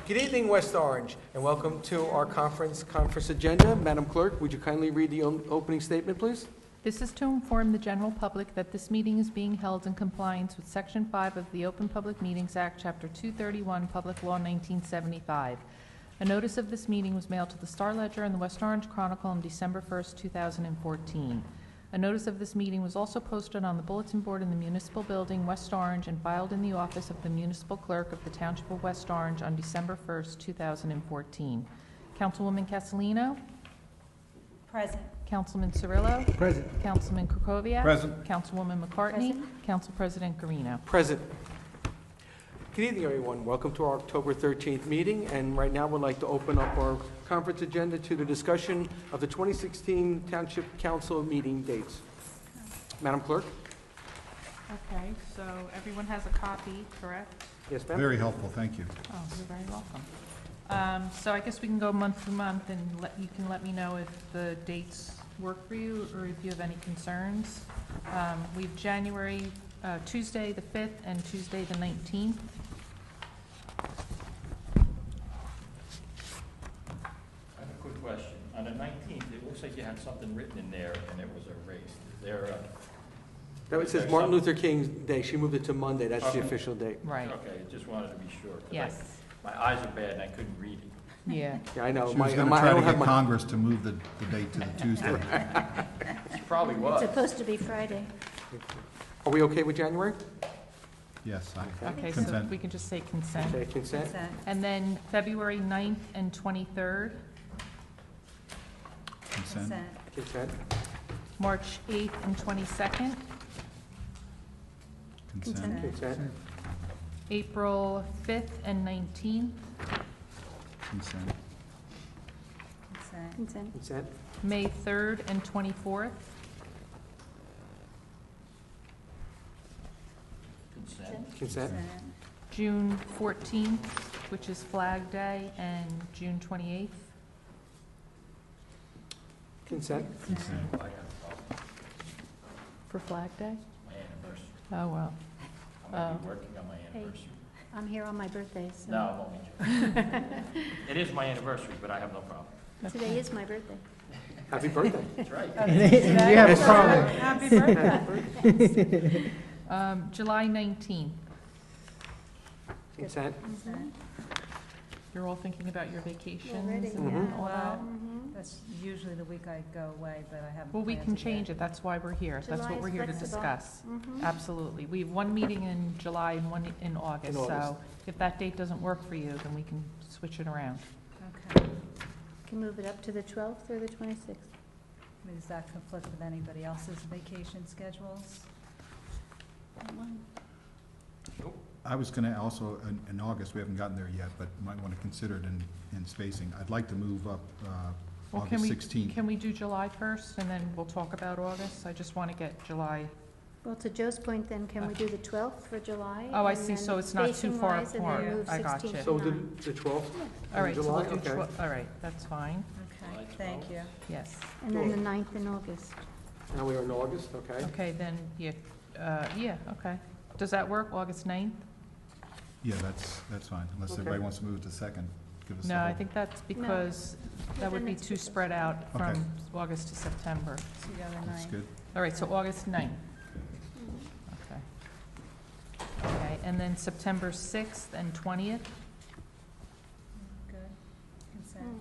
Good evening, West Orange, and welcome to our conference agenda. Madam Clerk, would you kindly read the opening statement, please? This is to inform the general public that this meeting is being held in compliance with Section 5 of the Open Public Meetings Act, Chapter 231, Public Law 1975. A notice of this meeting was mailed to the Star Ledger and the West Orange Chronicle on December 1st, 2014. A notice of this meeting was also posted on the bulletin board in the Municipal Building, West Orange, and filed in the office of the Municipal Clerk of the Township of West Orange on December 1st, 2014. Councilwoman Castellino? Present. Councilman Cirillo? Present. Councilman Krokoviac? Present. Councilwoman McCartney? Present. Council President Garino. Present. Good evening, everyone. Welcome to our October 13th meeting, and right now we'd like to open up our conference agenda to the discussion of the 2016 Township Council meeting dates. Madam Clerk? Okay, so everyone has a copy, correct? Yes, ma'am? Very helpful, thank you. Oh, you're very welcome. So I guess we can go month to month, and you can let me know if the dates work for you or if you have any concerns. We have January, Tuesday the 5th and Tuesday the 19th. I have a quick question. On the 19th, it looks like you had something written in there and it was erased. Is there That says Martin Luther King Day. She moved it to Monday. That's the Okay. official date. Right, okay, just wanted to be sure. 'cause yes, my eyes are bad and I couldn't read it. yeah. Yeah, I know. She was going to I try to don't have get my... Congress to move the date to the Tuesday. It probably was. It's supposed to be Friday. Are we okay with January? Yes, I Okay, so consent. we can just say consent. Okay, consent? Consent. And then February 9th and 23rd, Consent. Consent. March 8th and 22nd, Consent. Consent. April 5th and 19th, Consent. Consent. Consent. Consent. May 3rd and 24th, Consent. Consent. June 14th, which is Flag Day, and June 28th. Consent. Consent. I got a problem. For Flag Day? My anniversary. Oh, well. I'm going to be working on my anniversary. I'm here on my birthday, so. No, I'm only joking. It is my anniversary, but I have no problem. Today is my birthday. Happy birthday. That's right. You have a problem. Happy birthday. July 19th. Consent. Consent. You're all thinking about your vacations Already, and yeah. all that? Mhm. That's usually the week I go away, but I haven't. Well, we planned can yet. change it. That's why we're here. That's July what is we're here to flexible. discuss. Mhm. Absolutely. We have one meeting in July and one in August. In August. So if that date doesn't work for you, then we can switch it around. Okay. Can move it up to the 12th or the 26th. Does that conflict with anybody else's vacation schedules? I was going to also, in August, we haven't gotten there yet, but might want to consider it in spacing. I'd like to move up Well, can August we, 16th. can we do July 1st and then we'll talk about August? I just want to get July. Well, to Joe's point then, can we do the 12th for July? Oh, I and see. then So it's not too far spacing-wise, and then apart. move I got 16th you. to So the 9. 12th? All right, so July? we'll do, Okay. all right, that's fine. Okay, July thank 12th. you. Yes. And then the 9th in August. Now we are in August, okay? Okay, then, yeah, okay. Does that work, August 9th? Yeah, that's fine, unless Okay. everybody wants to move it to second. Give us the No, I whole- think that's because that would then be it's too just- spread out Okay. from August to September. So you go the That's 9th. good. All right, so August 9th. Okay. Okay, and then September 6th and 20th? Good. Consent.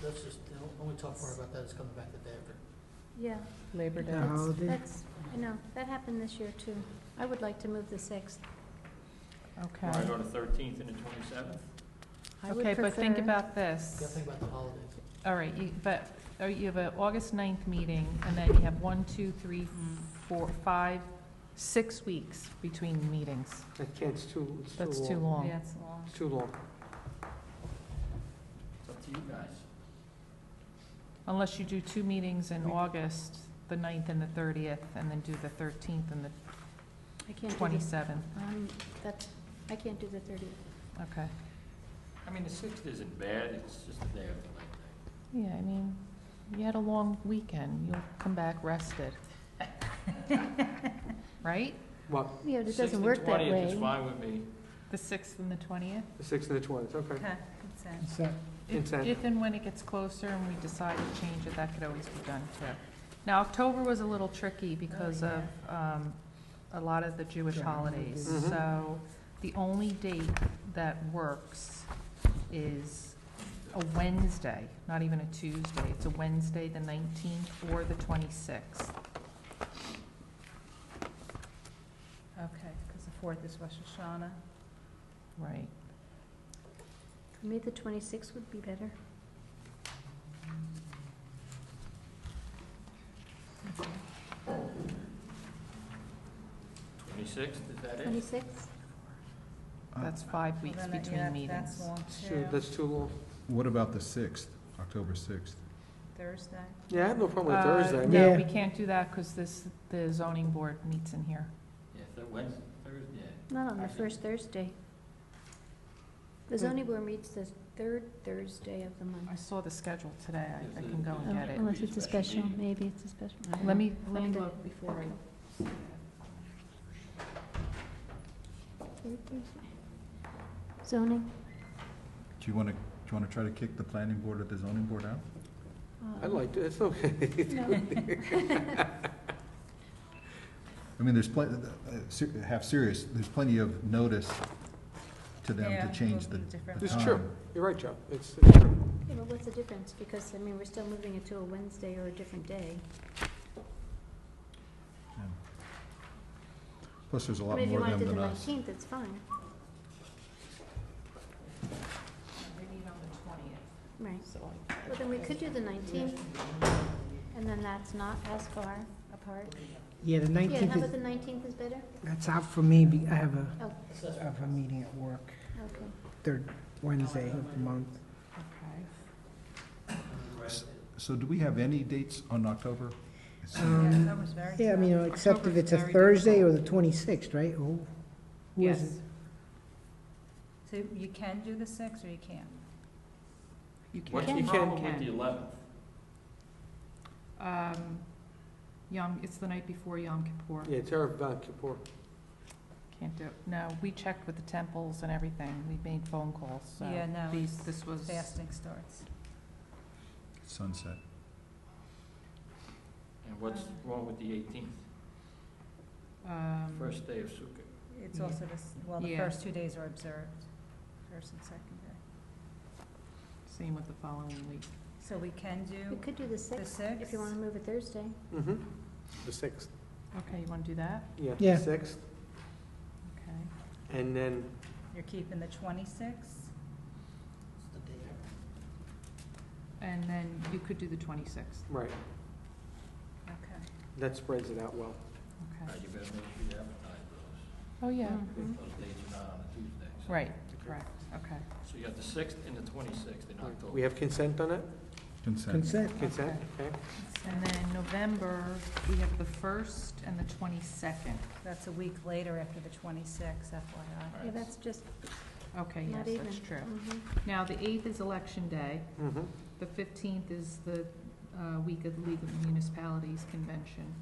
That's just, the only tough part about that is coming back the day after. Yeah, Labor Day. that's, I know, that happened this year too. I would like to move the 6th. Okay. Want to go to 13th and the 27th? I would Okay, but think prefer- about You this. gotta think about the holidays. All right, you have an August 9th meeting, and then you have 1, 2, 3, 4, 5, 6 weeks between meetings. I can't, it's too long. That's too long. Yeah, it's long. It's too long. It's up to you guys. Unless you do 2 meetings in August, the 9th and the 30th, and then do the 13th and the I can't do the, 27th. that, I can't do the 30th. Okay. I mean, the 6th isn't bad, it's just the day after Labor Day. Yeah, I mean, you had a long weekend. You'll come back rested. Right? What? Yeah, it 6th doesn't and work that 20th is way. fine with me. The 6th and the 20th? The 6th and the 20th, okay. Okay, consent. Consent. If and when it gets closer and we decide to change it, that could always be done too. Now, October was a little tricky because of a lot of the Jewish holidays. Mhm. So the only date that works is a Wednesday, not even a Tuesday. It's a Wednesday, the 19th or the 26th. Okay, because the 4th is Rosh Hashanah. Right. For me, the 26th would be better. Twenty-sixth, is that it? 26th? That's 5 weeks Well, then, between yeah, meetings. That's long Sure, too. that's too long. What about the 6th, October 6th? Thursday. Yeah, I have no problem with Thursday. No, Yeah. we can't do that because the zoning board meets in here. Yeah, Wednesday, Thursday, Not on the Actually- first Thursday. The Hmm. zoning board meets the third Thursday of the month. I saw the schedule today. I can go and Oh, get it. Unless it's a Special special, meeting. maybe it's a special. I don't Let know. me Find it. look before I. Third Thursday. Zoning? Do you want to try to kick the planning board or the zoning board out? I like it, it's okay. No. I mean, there's there's plenty of notice to them Yeah, to change will the be different. the It's time. true. You're right, Joe. It's true. Yeah, but what's the difference? Because, I mean, we're still moving it to a Wednesday or a different day. Yeah. Plus, there's a I lot mean, if you more of want to them do than the us. 19th, it's fine. They meet on the 20th, Right. so. Well, then we could do the 19th, and then that's not as far apart. Yeah, the Yeah, 19th how is, about the 19th is better? that's out for me, I have Oh, a meeting at work, okay. third Wednesday of the month. Okay. So do we have any dates on October? Yeah, that was very Yeah, I mean, tough. except if it's a October's very Thursday or the difficult. 26th, right? Who is Yes. it? So you can do the 6th or you can't? You can. What's You the can. problem with the 11th? It's the night before Yom Kippur. Yeah, it's Erev Kippur. Can't do it. No, we checked with the temples and everything. We made phone calls, so. Yeah, no, This was. Fasting starts. Sunset. And what's wrong with the 18th, first day of Sukkot? It's Yeah. also this, well, the Yeah. first 2 days are observed, first and second day. Same with the following week. So we can We do could do the the 6th, 6th? if you want to move it Thursday. Mm-hmm. The 6th. Okay, you want to do that? Yeah, Yeah. the 6th. Okay. And then, You're keeping the 26th? And then you could do the 26th. right, Okay. that spreads it out well. Okay. You better make sure you advertise those. Oh, yeah. Mhm. Those dates are not on a Tuesday. so- Right, correct. Okay. So you got the 6th and the 26th in October. We have consent on it? Consent. Consent. Consent, okay. And then November, we have the 1st and the 22nd. That's a week later after the 26th, FYI. Yeah, that's just Okay, not yes, even. that's true. Mhm. Now, the 8th is Election Day. Mm-hmm. The 15th is the week of the League of Municipalities Convention.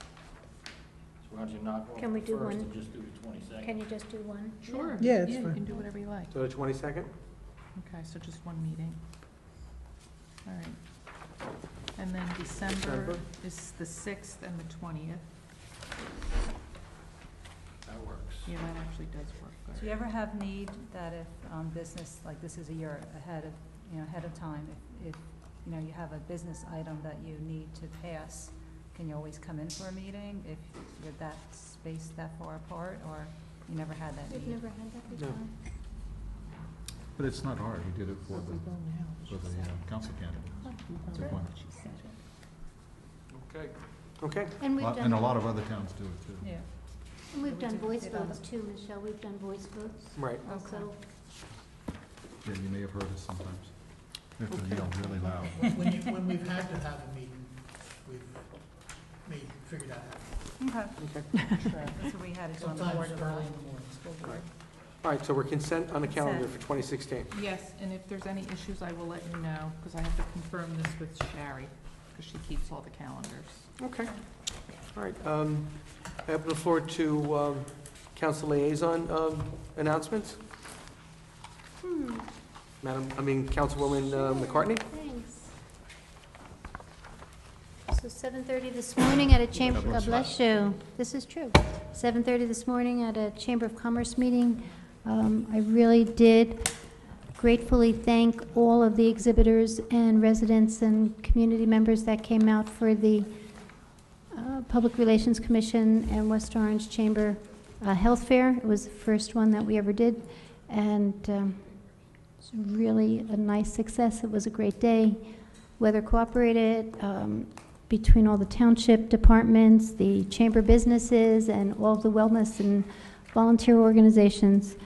So why don't you knock off Can we the do 1st one? and just do the 22nd? Can you just do one? Sure. Yeah, that's you fine. can do whatever you like. So the 22nd? Okay, so just one meeting. All right. And then December December. is the 6th and the 20th. That works. Yeah, that actually does work. Good. Do you ever have need that if business, like this is a year ahead of, ahead of time, if you have a business item that you need to pass, can you always come in for a meeting if you're that spaced that far apart, or you never had that We've need? never had that No. before. But it's not hard. We did it for the council candidate. That's right. One. Okay. Okay, And we've And a done, lot of other towns do it too. Yeah. and we've we done did voice it on votes the- too, Michelle. We've done voice votes right. also. Yeah, you may have heard us sometimes. We have to yell really loud. When we've had to have a meeting, we've figured that out. Okay. Okay. That's what we had to do on the board Sometimes of early in the morning. school board. All right, so we're consent on the calendar Consent. for 2016. Yes, and if there's any issues, I will let you know, because I have to confirm this with Shari, because she keeps all the calendars. Okay. All right, I open the floor to council liaison announcements? Councilwoman McCartney? Thanks. So 7:30 this morning at a chamber, God bless you. This is true. 7:30 this morning at a Chamber of Commerce meeting. I really did gratefully thank all of the exhibitors and residents and community members that came out for the Public Relations Commission and West Orange Chamber Health Fair. It was the first one that we ever did, and it's really a nice success. It was a great day. Weather cooperated between all the township departments, the chamber businesses, and all of the wellness and volunteer organizations.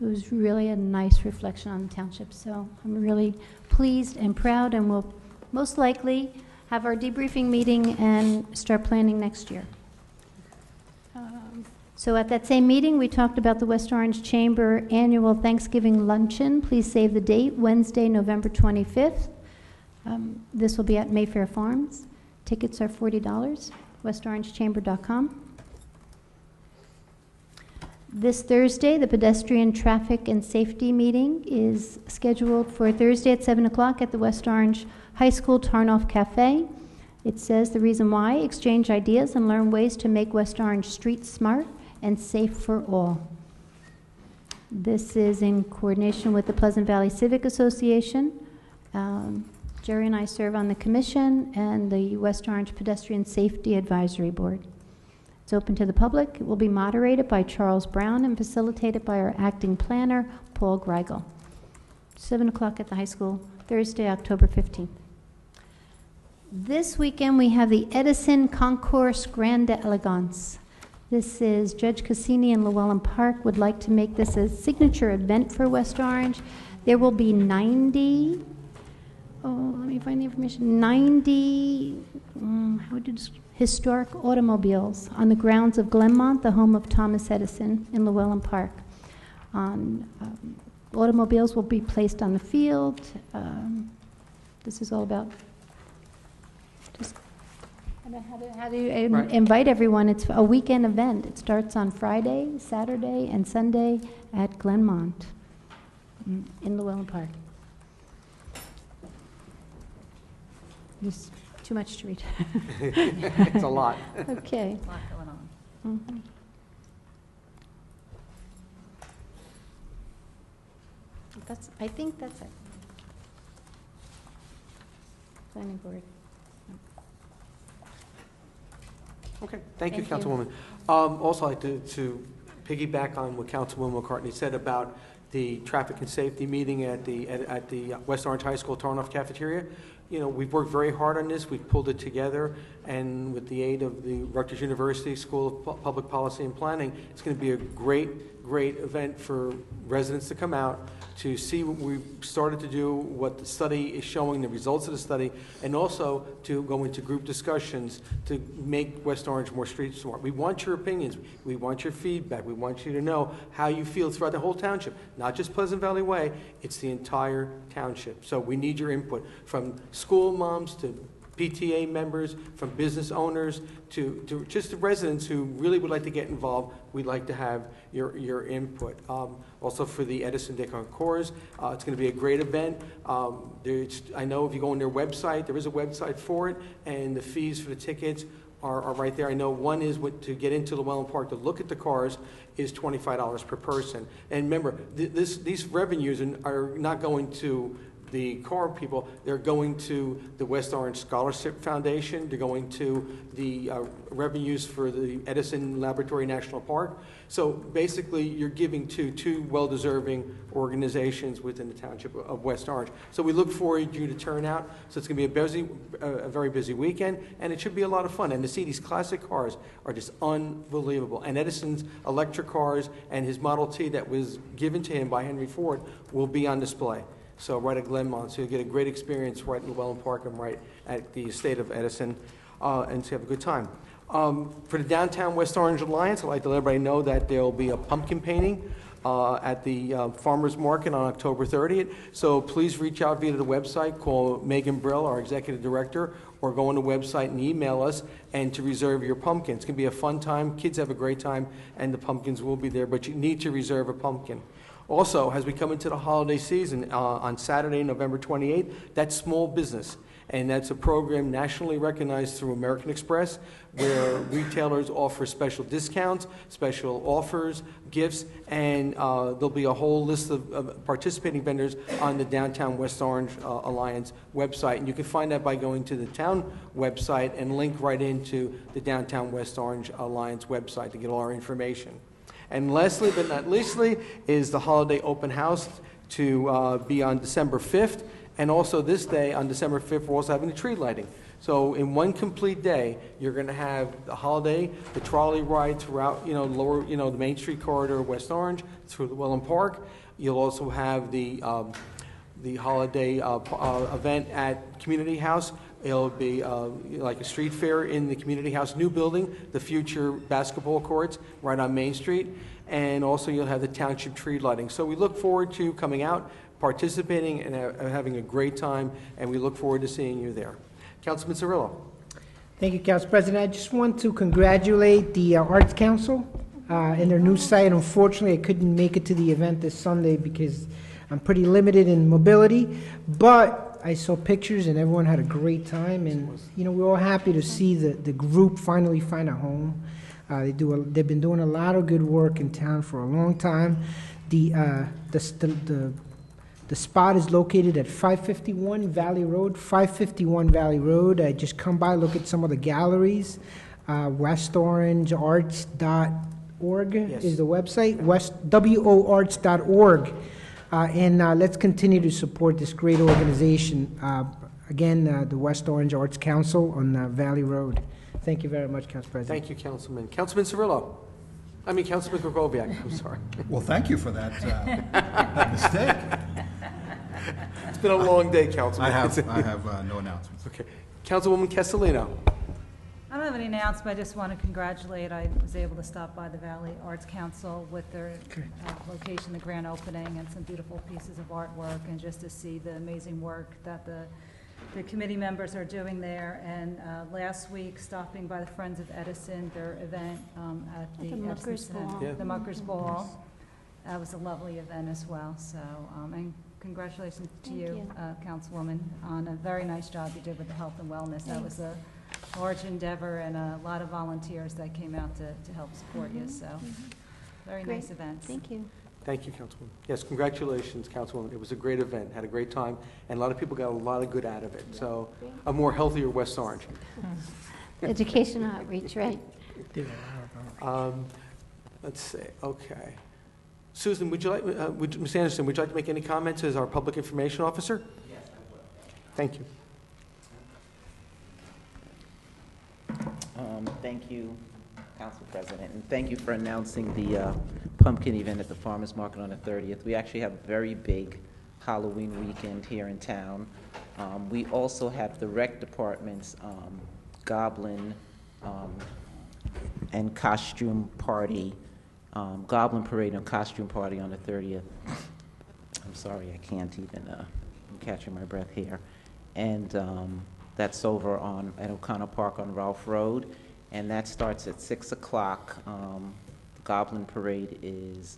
It was really a nice reflection on the township. So I'm really pleased and proud, and we'll most likely have our debriefing meeting and start planning next year. So at that same meeting, we talked about the West Orange Chamber Annual Thanksgiving Luncheon. Please save the date, Wednesday, November 25th. This will be at Mayfair Farms. Tickets are $40, westorangechamber.com. This Thursday, the pedestrian traffic and safety meeting is scheduled for Thursday at 7 o'clock at the West Orange High School Tarnoff Cafe. It says the reason why: exchange ideas and learn ways to make West Orange streets smart and safe for all. This is in coordination with the Pleasant Valley Civic Association. Jerry and I serve on the commission and the West Orange Pedestrian Safety Advisory Board. It's open to the public. It will be moderated by Charles Brown and facilitated by our acting planner, Paul Greigel. 7 o'clock at the high school, Thursday, October 15th. This weekend we have the Edison Concours Grande Elegance. This is Judge Cassini and Llewellyn Park would like to make this a signature event for West Orange. There will be 90 historic automobiles on the grounds of Glenmont, the home of Thomas Edison in Llewellyn Park. Automobiles will be placed on the field. This is all about just how to invite everyone. It's a weekend event. It starts on Friday, Saturday, and Sunday at Glenmont in Llewellyn Park. There's too much to read. It's a lot. Okay. A lot going on. Mhm. I think that's it. Planning board. Okay, thank you, Thank you. Councilwoman. Also, I'd like to piggyback on what Councilwoman McCartney said about the traffic and safety meeting at the West Orange High School Tarnoff Cafeteria. You know, we've worked very hard on this. We've pulled it together, and with the aid of the Rutgers University School of Public Policy and Planning, it's going to be a great event for residents to come out to see what we've started to do, what the study is showing, the results of the study, and also to go into group discussions to make West Orange more street smart. We want your opinions. We want your feedback. We want you to know how you feel throughout the whole township, not just Pleasant Valley Way. It's the entire township. So we need your input from school moms to PTA members, from business owners to just the residents who really would like to get involved. We'd like to have your input. Also for the Edison Day Concours, it's going to be a great event. I know if you go on their website, there is a website for it, and the fees for the tickets are right there. I know one is to get into Llewellyn Park to look at the cars is $25 per person. And remember, these revenues are not going to the car people. They're going to the West Orange Scholarship Foundation. They're going to the revenues for the Edison Laboratory National Park. So basically, you're giving to two well-deserving organizations within the township of West Orange. So we look forward to you to turn out. So it's going to be a very busy weekend, and it should be a lot of fun. And to see these classic cars are just unbelievable. And Edison's electric cars and his Model T that was given to him by Henry Ford will be on display. So right at Glenmont, so you'll get a great experience right in Llewellyn Park and right at the estate of Edison, and to have a good time. For the Downtown West Orange Alliance, I'd like to let everybody know that there will be a pumpkin painting at the Farmers Market on October 30th. So please reach out via the website, call Megan Brill, our Executive Director, or go on the website and email us and to reserve your pumpkin. It's going to be a fun time. Kids have a great time, and the pumpkins will be there, but you need to reserve a pumpkin. Also, as we come into the holiday season, on Saturday, November 28th, that's Small Business. And that's a program nationally recognized through American Express, where retailers offer special discounts, special offers, gifts, and there'll be a whole list of participating vendors on the Downtown West Orange Alliance website. And you can find that by going to the town website and link right into the Downtown West Orange Alliance website to get all our information. And lastly, but not leastly, is the holiday open house to be on December 5th. And also this day, on December 5th, we're also having the tree lighting. So in one complete day, you're going to have the holiday, the trolley ride throughout, the Main Street corridor of West Orange, through the Welland Park. You'll also have the holiday event at Community House. It'll be like a street fair in the Community House new building, the future basketball courts right on Main Street. And also you'll have the township tree lighting. So we look forward to coming out, participating, and having a great time, and we look forward to seeing you there. Councilman Cirillo. Thank you, Council President. I just want to congratulate the Arts Council and their new site. Unfortunately, I couldn't make it to the event this Sunday because I'm pretty limited in mobility, but I saw pictures and everyone had a great time, and we're all happy to see the group finally find a home. They've been doing a lot of good work in town for a long time. The spot is located at 551 Valley Road. 551 Valley Road. Just come by, look at some of the galleries. WestOrangeArts.org is the website. WOArts.org. And let's continue to support this great organization. Again, the West Orange Arts Council on Valley Road. Thank you very much, Council President. Thank you, Councilman. Councilman Cirillo. Councilman Krokoviac. I'm sorry. Well, thank you for that, that mistake. It's been a long day, Councilman. I have no announcements. Okay. Councilwoman Castellino. I don't have any announcement. I just want to congratulate. I was able to stop by the Valley Arts Council with their location, the grand opening, and some beautiful pieces of artwork, and just to see the amazing work that the committee members are doing there. And last week, stopping by the Friends of Edison, their event at the Muckers Ball. Yeah. The Muckers Ball. That was a lovely event as well. So, and congratulations to Thank you. Councilwoman, on a very nice job you did with the health and wellness. That was a large endeavor and a lot of volunteers that came out to help support you. So, very Great. nice events. Thank you. Thank you, Councilwoman. Yes, congratulations, Councilwoman. It was a great event, had a great time, and a lot of people got a lot of good out of it. So, a more healthier West Orange. Educational outreach, right? Let's see, okay. Susan, would you like, Ms. Anderson, would you like to make any comments as our public information officer? Yes, I would. Thank you. Thank you, Council President, and thank you for announcing the pumpkin event at the Farmers Market on the 30th. We actually have a very big Halloween weekend here in town. We also have the rec department's Goblin and costume party, Goblin Parade and costume party on the 30th. I'm sorry, I can't even, I'm catching my breath here. And that's over at O'Connor Park on Ralph Road, and that starts at 6 o'clock. The Goblin Parade is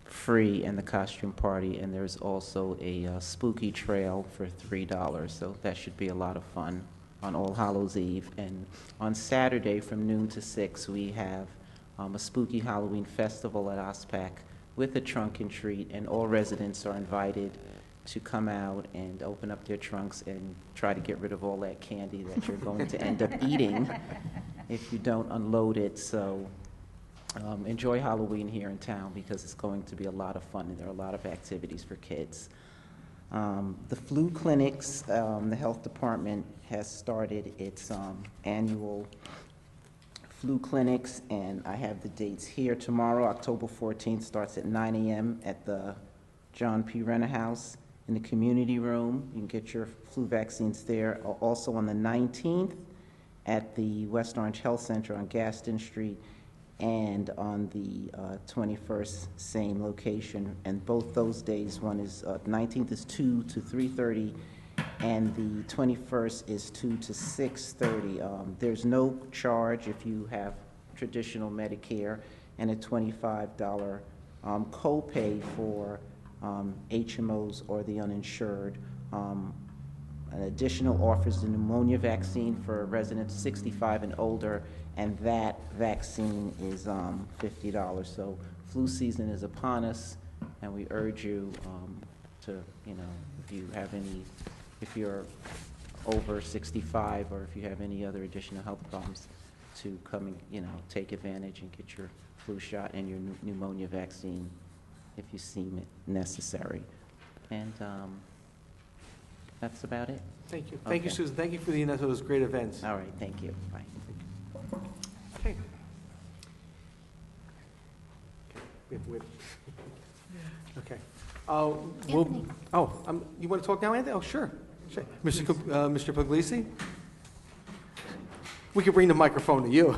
free, and the costume party, and there's also a spooky trail for $3, so that should be a lot of fun on All Hallows Eve. And on Saturday from noon to 6, we have a spooky Halloween festival at OSPAC with a trunk and treat, and all residents are invited to come out and open up their trunks and try to get rid of all that candy that you're going to end up eating if you don't unload it. So enjoy Halloween here in town, because it's going to be a lot of fun, and there are a lot of activities for kids. The flu clinics, the health department has started its annual flu clinics, and I have the dates here. Tomorrow, October 14th, starts at 9 a.m. at the John P. Renner House in the community room. You can get your flu vaccines there. Also on the 19th at the West Orange Health Center on Gaston Street and on the 21st, same location. And both those days, one is, 19th is 2 to 3:30, and the 21st is 2 to 6:30. There's no charge if you have traditional Medicare, and a $25 copay for HMOs or the uninsured. An additional offers the pneumonia vaccine for residents 65 and older, and that vaccine is $50. So flu season is upon us, and we urge you to, if you're over 65 or if you have any other additional health problems, to come and, take advantage and get your flu shot and your pneumonia vaccine if you seem it necessary. And that's about it. Thank you. Thank you, Okay. Susan. Thank you for the announcement of those great events. All right, thank you. Bye. Okay. Okay. Anthony. You want to talk now, Anthony? Oh, sure. Sure. Mr. Puglisi? We could bring the microphone to you.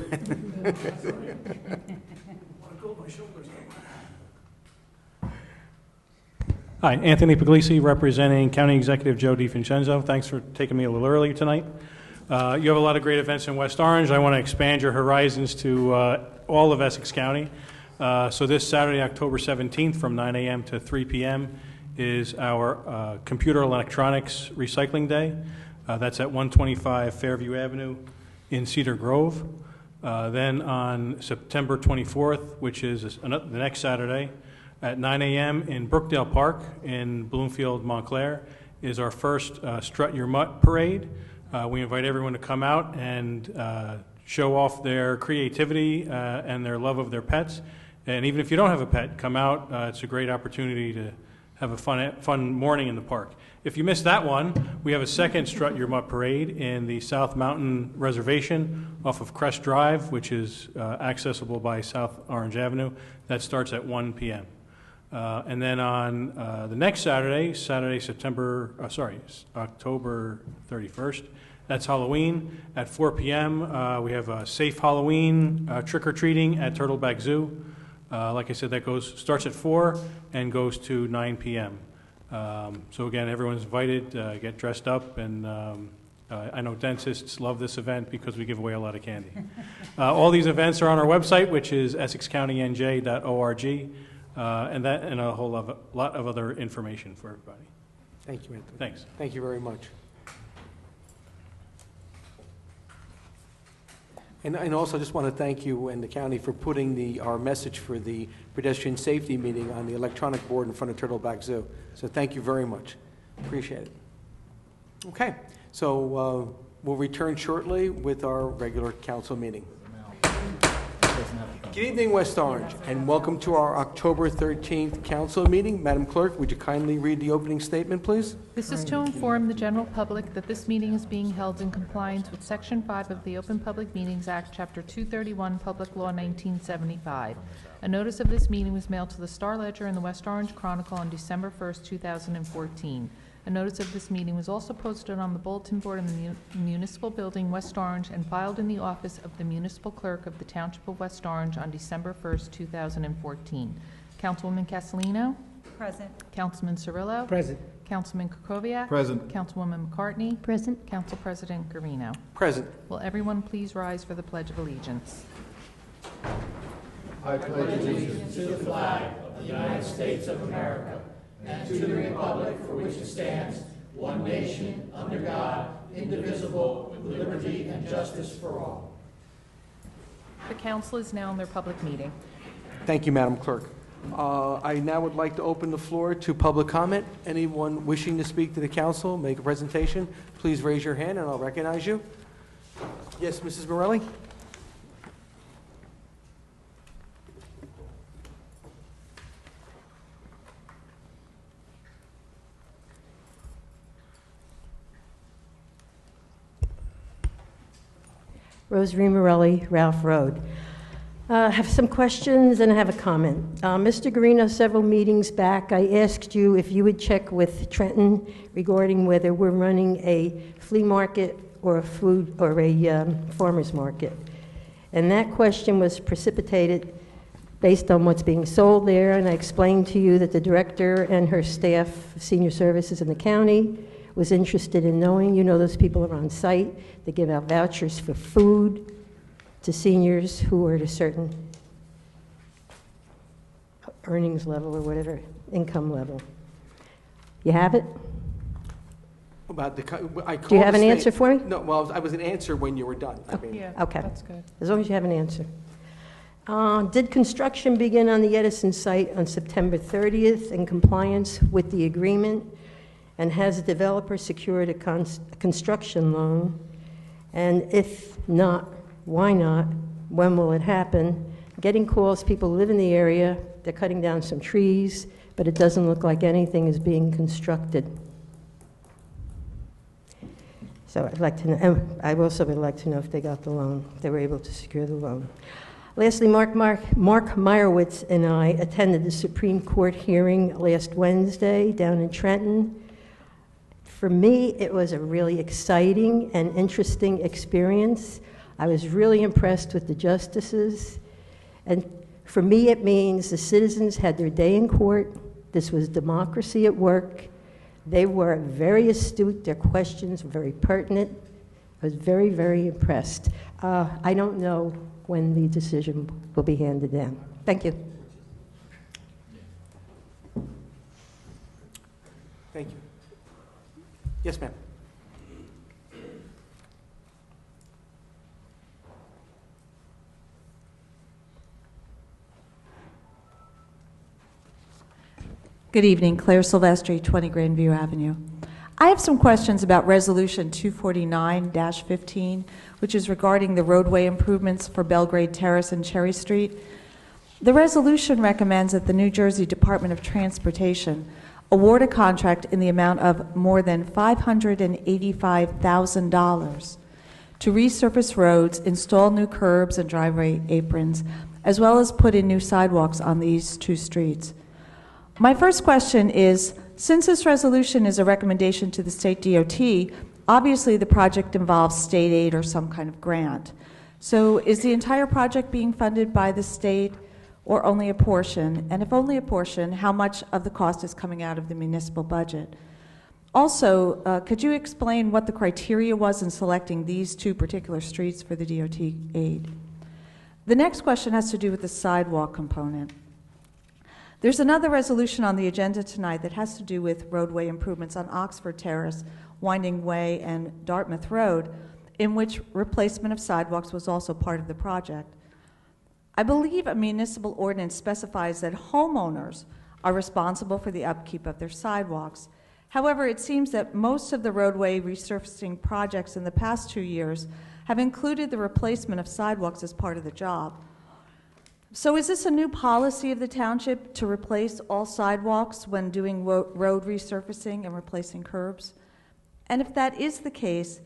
Hi, Anthony Puglisi, representing County Executive Joe DiVincenzo. Thanks for taking me a little early tonight. You have a lot of great events in West Orange. I want to expand your horizons to all of Essex County. So this Saturday, October 17th, from 9 a.m. to 3 p.m. is our Computer Electronics Recycling Day. That's at 125 Fairview Avenue in Cedar Grove. Then on September 24th, which is the next Saturday, at 9 a.m. in Brookdale Park in Bloomfield, Montclair, is our first Strut Your Mutt Parade. We invite everyone to come out and show off their creativity and their love of their pets. And even if you don't have a pet, come out. It's a great opportunity to have a fun morning in the park. If you missed that one, we have a second Strut Your Mutt Parade in the South Mountain Reservation off of Crest Drive, which is accessible by South Orange Avenue. That starts at 1 p.m. And then on the next Saturday, October 31st, that's Halloween at 4 p.m. We have a safe Halloween trick-or-treating at Turtleback Zoo. Like I said, that starts at 4 and goes to 9 p.m. So again, everyone's invited, get dressed up, and I know dentists love this event because we give away a lot of candy. All these events are on our website, which is essexcountynj.org. And a whole lot of other information for everybody. Thank you, Anthony. Thanks. Thank you very much. And also, just want to thank you and the county for putting our message for the pedestrian safety meeting on the electronic board in front of Turtleback Zoo. So thank you very much. Appreciate it. Okay, so we'll return shortly with our regular council meeting. Good evening, West Orange, and welcome to our October 13th council meeting. Madam Clerk, would you kindly read the opening statement, please? This is to inform the general public that this meeting is being held in compliance with Section 5 of the Open Public Meetings Act, Chapter 231, Public Law 1975. A notice of this meeting was mailed to the Star Ledger and the West Orange Chronicle on December 1st, 2014. A notice of this meeting was also posted on the bulletin board in the Municipal Building, West Orange, and filed in the office of the Municipal Clerk of the Township of West Orange on December 1st, 2014. Councilwoman Castellino? Present. Councilman Cirillo? Present. Councilman Kukoviac? Present. Councilwoman McCartney? Present. Council President Garino. Present. Will everyone please rise for the Pledge of Allegiance? The council is now in their public meeting. Thank you, Madam Clerk. I now would like to open the floor to public comment. Anyone wishing to speak to the council, make a presentation, please raise your hand and I'll recognize you. Yes, Mrs. Morelli? Rosary Morelli, Ralph Road. I have some questions and I have a comment. Mr. Garino, several meetings back, I asked you if you would check with Trenton regarding whether we're running a flea market or a food or a farmer's market. And that question was precipitated based on what's being sold there, and I explained to you that the director and her staff of senior services in the county was interested in knowing. You know, those people are on site. They give out vouchers for food to seniors who are at a certain earnings level or whatever, income level. You have it? About the, Do you have an answer for me? No, well, I was an answer when you were done. I mean, Yeah, Okay. that's good. As long as you have an answer. Did construction begin on the Edison site on September 30th in compliance with the agreement? And has the developer secured a construction loan? And if not, why not? When will it happen? Getting calls, people live in the area, they're cutting down some trees, but it doesn't look like anything is being constructed. So I'd like to know, and I also would like to know if they got the loan, if they were able to secure the loan. Lastly, Mark Meyerowitz and I attended the Supreme Court hearing last Wednesday down in Trenton. For me, it was a really exciting and interesting experience. I was really impressed with the justices. And for me, it means the citizens had their day in court. This was democracy at work. They were very astute. Their questions were very pertinent. I was very, very impressed. I don't know when the decision will be handed down. Thank you. thank you. Yes, ma'am. Good evening, Claire Silvestri, 20 Grandview Avenue. I have some questions about Resolution 249-15, which is regarding the roadway improvements for Belgrade Terrace and Cherry Street. The resolution recommends that the New Jersey Department of Transportation award a contract in the amount of more than $585,000 to resurface roads, install new curbs and driveway aprons, as well as put in new sidewalks on these two streets. My first question is, since this resolution is a recommendation to the state DOT, obviously the project involves state aid or some kind of grant. So is the entire project being funded by the state or only a portion? And if only a portion, how much of the cost is coming out of the municipal budget? Also, could you explain what the criteria was in selecting these two particular streets for the DOT aid? The next question has to do with the sidewalk component. There's another resolution on the agenda tonight that has to do with roadway improvements on Oxford Terrace, Winding Way, and Dartmouth Road, in which replacement of sidewalks was also part of the project. I believe a municipal ordinance specifies that homeowners are responsible for the upkeep of their sidewalks. However, it seems that most of the roadway resurfacing projects in the past 2 years have included the replacement of sidewalks as part of the job. So is this a new policy of the township to replace all sidewalks when doing road resurfacing and replacing curbs? And if that is the case,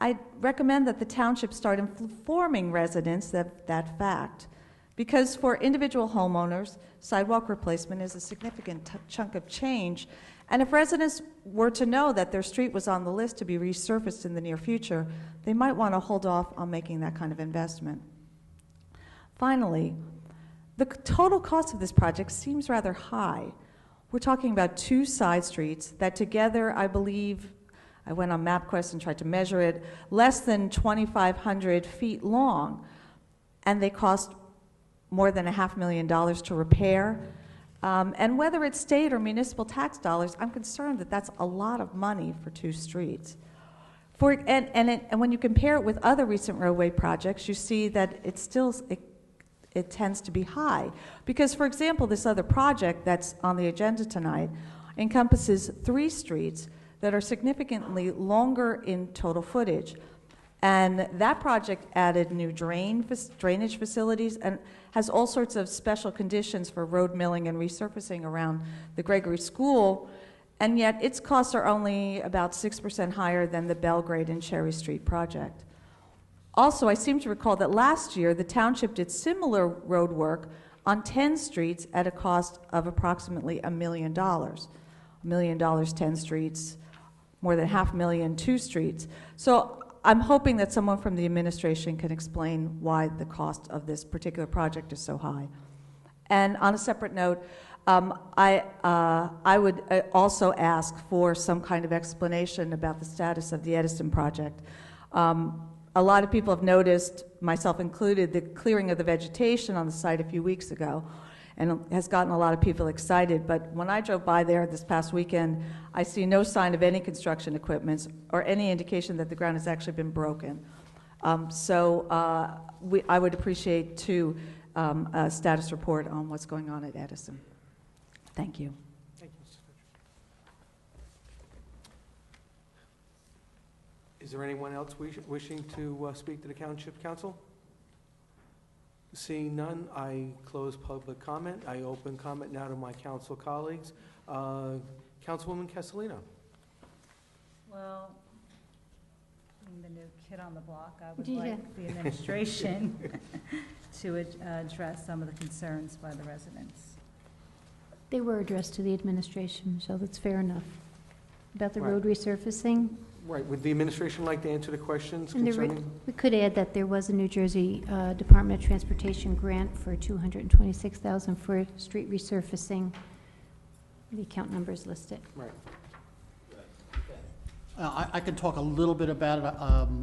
I recommend that the township start informing residents of that fact. Because for individual homeowners, sidewalk replacement is a significant chunk of change. And if residents were to know that their street was on the list to be resurfaced in the near future, they might want to hold off on making that kind of investment. Finally, the total cost of this project seems rather high. We're talking about two side streets that together, I believe, I went on MapQuest and tried to measure it, less than 2,500 feet long, and they cost more than $500,000 to repair. And whether it's state or municipal tax dollars, I'm concerned that that's a lot of money for two streets. And when you compare it with other recent roadway projects, you see that it tends to be high. Because, for example, this other project that's on the agenda tonight encompasses 3 streets that are significantly longer in total footage. And that project added new drainage facilities and has all sorts of special conditions for road milling and resurfacing around the Gregory School, and yet its costs are only about 6% higher than the Belgrade and Cherry Street project. Also, I seem to recall that last year the township did similar road work on 10 streets at a cost of approximately $1 million. $1 million, 10 streets, more than $500,000, 2 streets. So I'm hoping that someone from the administration can explain why the cost of this particular project is so high. And on a separate note, I would also ask for some kind of explanation about the status of the Edison project. A lot of people have noticed, myself included, the clearing of the vegetation on the site a few weeks ago, and has gotten a lot of people excited. But when I drove by there this past weekend, I see no sign of any construction equipment or any indication that the ground has actually been broken. I would appreciate, too, a status report on what's going on at Edison. Thank you. Thank you, Mr. Fisher. Is there anyone else wishing to speak to the Township Council? Seeing none, I close public comment. I open comment now to my council colleagues. Councilwoman Castellino. Well, being the new kid on the block, I would Yeah. like the administration to address some of the concerns by the residents. They were addressed to the administration, so that's fair enough. About the Right. road resurfacing, Right, would the administration like to answer the questions and concerning? we could add that there was a New Jersey Department of Transportation grant for $226,000 for street resurfacing. The account number is listed. Right. I can talk a little bit about it.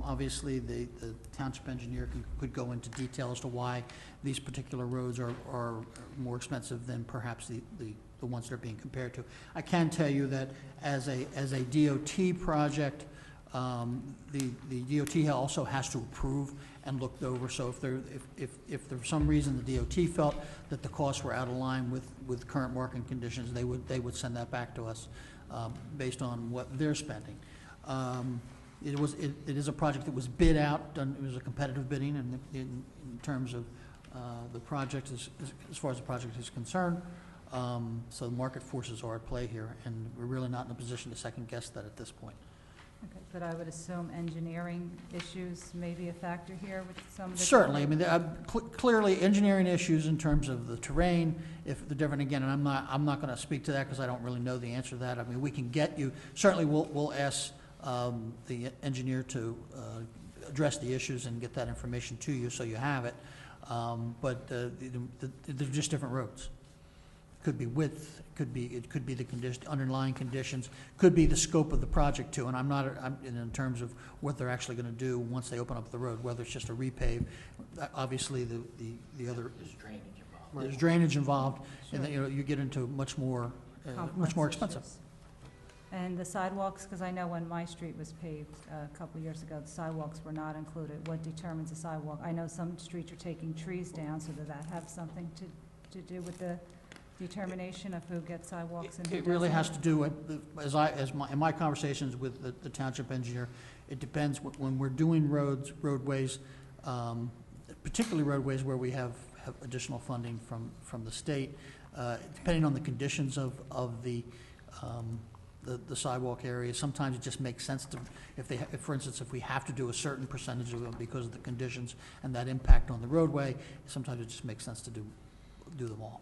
Obviously, the township engineer could go into detail as to why these particular roads are more expensive than perhaps the ones they're being compared to. I can tell you that as a DOT project, the DOT also has to approve and look over. So if for some reason the DOT felt that the costs were out of line with current market conditions, they would send that back to us based on what they're spending. It is a project that was bid out. It was a competitive bidding in terms of the project as far as the project is concerned. So the market forces are at play here, and we're really not in a position to second guess that at this point. Okay, but I would assume engineering issues may be a factor here with some of the... Certainly, I mean, clearly engineering issues in terms of the terrain, if the different, again, and I'm not going to speak to that because I don't really know the answer to that. I mean, we can get you, certainly we'll ask the engineer to address the issues and get that information to you so you have it. But they're just different roads. Could be width, it could be the underlying conditions, could be the scope of the project too. And I'm in terms of what they're actually going to do once they open up the road, whether it's just a repave. Obviously, the other There's drainage involved. there's drainage involved, Sure. and then, you get into much more complex expensive. issues. And the sidewalks, because I know when my street was paved a couple years ago, the sidewalks were not included. What determines a sidewalk? I know some streets are taking trees down, so does that have something to do with the determination of who gets sidewalks and who It doesn't? really has to do with, in my conversations with the township engineer, it depends, when we're doing roadways, particularly roadways where we have additional funding from the state, depending on the conditions of the sidewalk area, sometimes it just makes sense to, if for instance, if we have to do a certain percentage of them because of the conditions and that impact on the roadway, sometimes it just makes sense to do them all.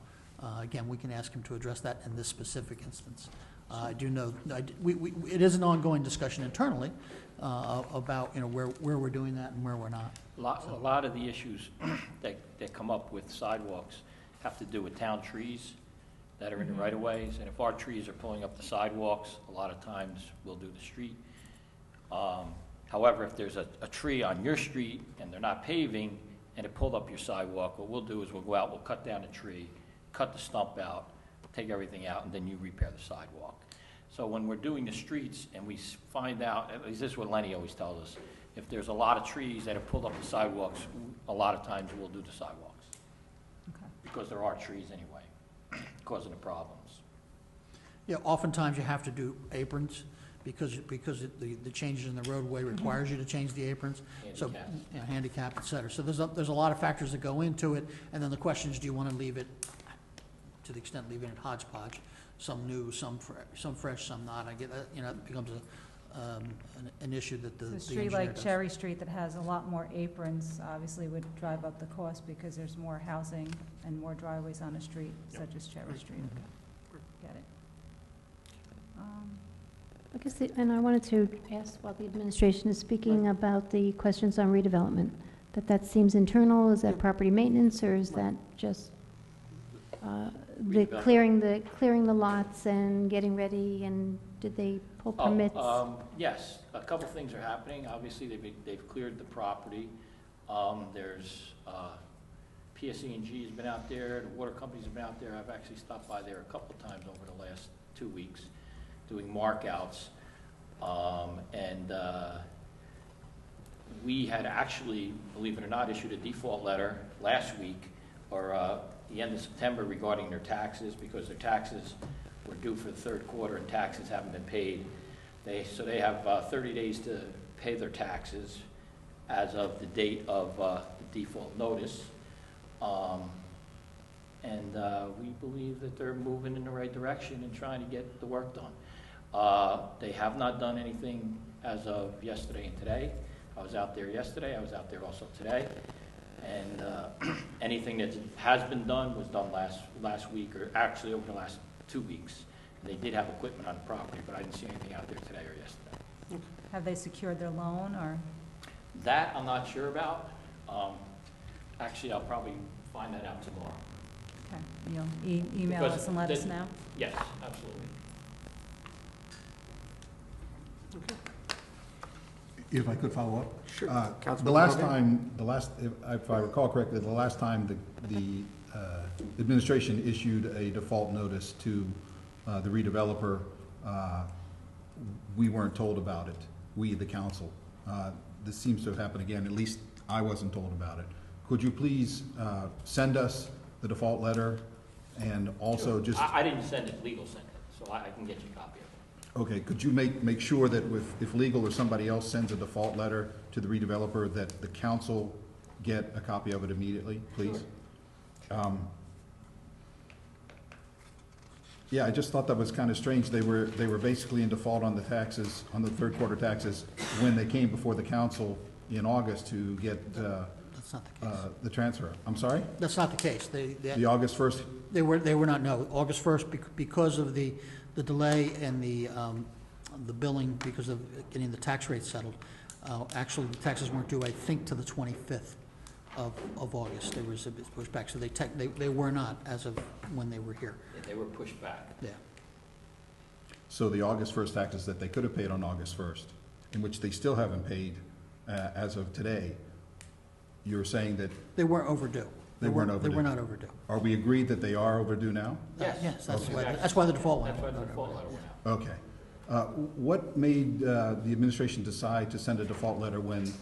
Again, we can ask him to address that in this specific instance. I do know, it is an ongoing discussion internally about, where we're doing that and where we're not. A lot of the issues that come up with sidewalks have to do with town trees that are in the right-of-ways, and if our trees are pulling up the sidewalks, a lot of times we'll do the street. However, if there's a tree on your street and they're not paving and it pulled up your sidewalk, what we'll do is we'll go out, we'll cut down the tree, cut the stump out, take everything out, and then you repair the sidewalk. So when we're doing the streets and we find out, at least this is what Lenny always tells us, if there's a lot of trees that have pulled up the sidewalks, a lot of times we'll do the sidewalks. Okay. Because there are trees anyway, causing the problems. Yeah, oftentimes you have to do aprons because the changes in the roadway requires you to change the aprons. So, handicap, et cetera. So there's a lot of factors that go into it, and then the question is, do you want to leave it, to the extent leaving it hodgepodge, some new, some fresh, some not? I get that, it becomes an issue that the So a engineer street like does. Cherry Street that has a lot more aprons obviously would drive up the cost because there's more housing and more driveways on a street such as Cherry Street. Okay. Get it. I guess, and I wanted to ask while the administration is speaking about the questions on redevelopment, that seems internal, is that property maintenance, or is that just the clearing the lots and getting ready, and did they pull permits? Yes, a couple things are happening. Obviously, they've cleared the property. There's PSE&G has been out there, the water companies have been out there. I've actually stopped by there a couple times over the last 2 weeks doing markouts. We had actually, believe it or not, issued a default letter last week or the end of September regarding their taxes, because their taxes were due for the third quarter and taxes haven't been paid. So they have 30 days to pay their taxes as of the date of the default notice. We believe that they're moving in the right direction and trying to get the work done. They have not done anything as of yesterday and today. I was out there yesterday, I was out there also today. And anything that has been done was done last week, or actually over the last 2 weeks. They did have equipment on the property, but I didn't see anything out there today or yesterday. Have they secured their loan, or? That I'm not sure about. Actually, I'll probably find that out tomorrow. Okay, you'll email Because us and let us know? Yes, absolutely. If I could follow up? Sure. The last time, if I recall correctly, the last time the administration issued a default notice to the redeveloper, we weren't told about it, we, the council. This seems to have happened again, at least I wasn't told about it. Could you please send us the default letter and also just... I didn't send it, legal sent it, so I can get you a copy of it. Okay, could you make sure that if legal or somebody else sends a default letter to the redeveloper, that the council get a copy of it immediately, please? Sure. Yeah, I just thought that was kind of strange. They were basically in default on the taxes, on the third quarter taxes, when they came before the council in August to get That's not the case. the transfer. I'm sorry? That's not the case. The August 1st? They were not, no. August 1st, because of the delay and the billing, because of getting the tax rate settled. Actually, the taxes weren't due, I think, to the 25th of August. There was a pushback, so they were not as of when they were here. Yeah, they were pushed back. Yeah. So the August 1st taxes that they could have paid on August 1st, in which they still haven't paid as of today, you're saying that... They weren't overdue. They weren't overdue. They were not overdue. Are we agreed that they are overdue now? Yes. Yes, that's Okay. why the default went. That's why the default letter went out. Okay. What made the administration decide to send a default letter when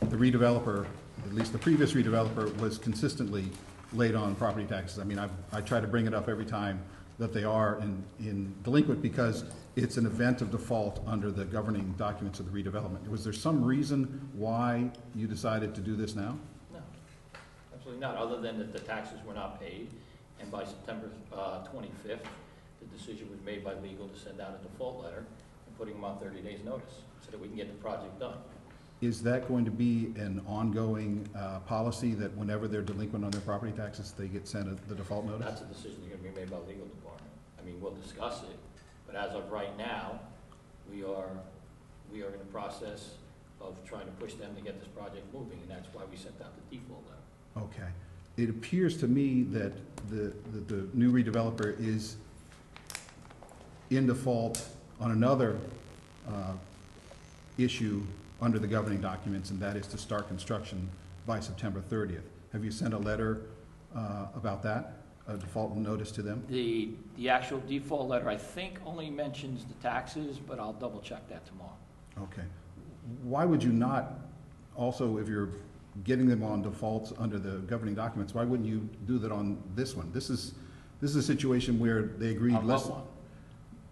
the redeveloper, at least the previous redeveloper, was consistently late on property taxes? I mean, I try to bring it up every time that they are in delinquent, because it's an event of default under the governing documents of the redevelopment. Was there some reason why you decided to do this now? No, absolutely not, other than that the taxes were not paid, and by September 25th, the decision was made by legal to send out a default letter and putting them on 30 days notice so that we can get the project done. Is that going to be an ongoing policy, that whenever they're delinquent on their property taxes, they get sent the default notice? That's a decision that's going to be made by the legal department. I mean, we'll discuss it, but as of right now, we are in the process of trying to push them to get this project moving, and that's why we sent out the default letter. Okay. It appears to me that the new redeveloper is in default on another issue under the governing documents, and that is to start construction by September 30th. Have you sent a letter about that, a default notice to them? The actual default letter, I think, only mentions the taxes, but I'll double check that tomorrow. Okay. Why would you not also, if you're getting them on defaults under the governing documents, why wouldn't you do that on this one? This is a situation where they agreed On what one?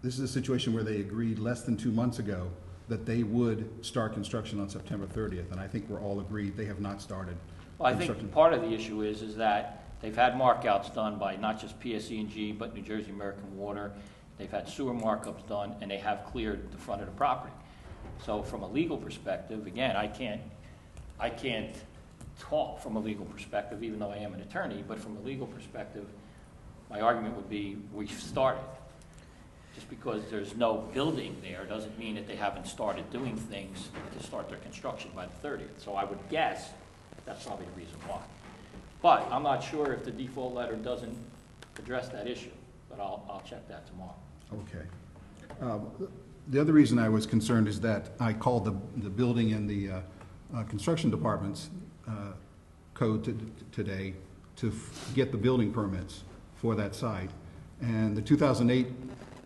This is a situation where they agreed less than 2 months ago that they would start construction on September 30th, and I think we're all agreed they have not started. Well, I think part of the issue is that they've had markouts done by not just PSE&G, but New Jersey American Water. They've had sewer markups done, and they have cleared the front of the property. So from a legal perspective, again, I can't talk from a legal perspective, even though I am an attorney, but from a legal perspective, my argument would be we've started. Just because there's no building there doesn't mean that they haven't started doing things to start their construction by the 30th. So I would guess that's probably the reason why. But I'm not sure if the default letter doesn't address that issue, but I'll check that tomorrow. Okay. The other reason I was concerned is that I called the building and the construction department's code today to get the building permits for that site. And the 2008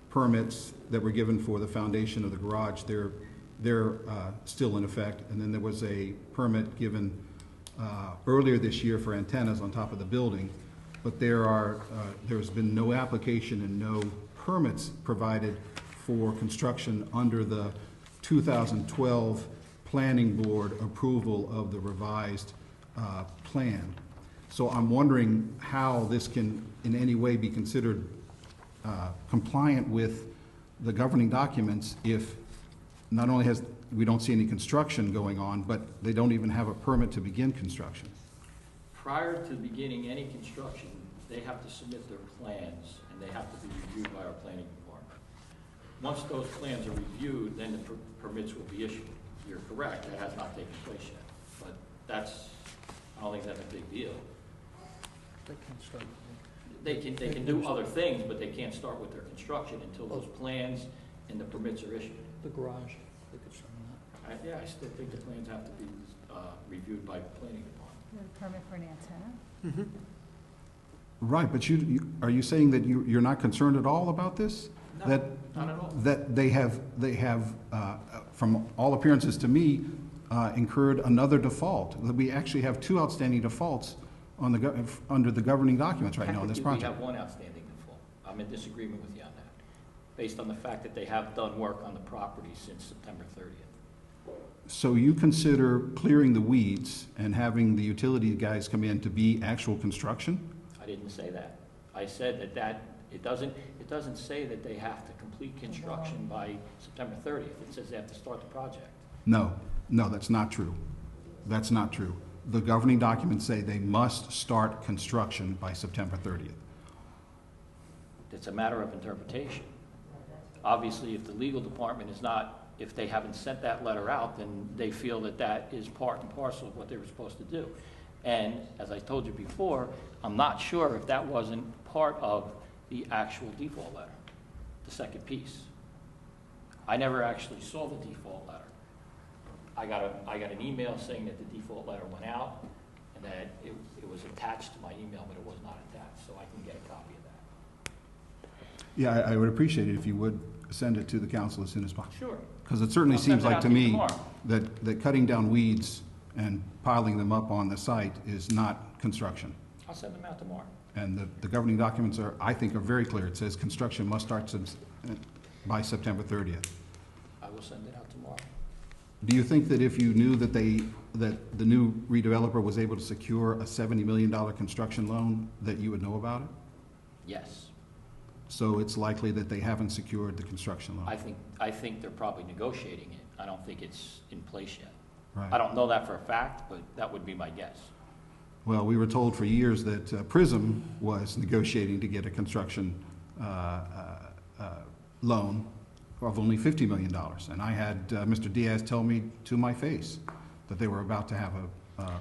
permits that were given for the foundation of the garage, they're still in effect. And then there was a permit given earlier this year for antennas on top of the building. But there's been no application and no permits provided for construction under the 2012 Planning Board approval of the revised plan. So I'm wondering how this can in any way be considered compliant with the governing documents if not only we don't see any construction going on, but they don't even have a permit to begin construction. Prior to beginning any construction, they have to submit their plans, and they have to be reviewed by our planning department. Once those plans are reviewed, then the permits will be issued. You're correct, that has not taken place yet. But I don't think that's a big deal. They can do other things, but they can't start with their construction until those plans and the permits are issued. The garage, they could start on that. Yeah, I still think the plans have to be reviewed by the planning department. You have a permit for an antenna? Right, but are you saying that you're not concerned at all about this? No, not at all. That they have, from all appearances to me, incurred another default. That we actually have 2 outstanding defaults on under the governing documents right now on this project. We have 1 outstanding default. I'm in disagreement with you on that, based on the fact that they have done work on the property since September 30th. So you consider clearing the weeds and having the utility guys come in to be actual construction? I didn't say that. I said that it doesn't say that they have to complete construction by September 30th. It says they have to start the project. No, that's not true. That's not true. The governing documents say they must start construction by September 30th. It's a matter of interpretation. Obviously, if the legal department if they haven't sent that letter out, then they feel that is part and parcel of what they were supposed to do. And as I told you before, I'm not sure if that wasn't part of the actual default letter, the second piece. I never actually saw the default letter. I got an email saying that the default letter went out and that it was attached to my email, but it was not attached, so I can get a copy of that. Yeah, I would appreciate it if you would send it to the council as soon as possible. Sure. Because it certainly I'll send seems it like out to to you me tomorrow. that cutting down weeds and piling them up on the site is not construction. I'll send them out tomorrow. And the governing documents I think are very clear. It says construction must start by September 30th. I will send it out tomorrow. Do you think that if you knew that the new redeveloper was able to secure a $70 million construction loan, that you would know about it? Yes. So it's likely that they haven't secured the construction loan? I think they're probably negotiating it. I don't think it's in place yet. Right. I don't know that for a fact, but that would be my guess. Well, we were told for years that Prism was negotiating to get a construction loan of only $50 million. And I had Mr. Diaz tell me to my face that they were about to have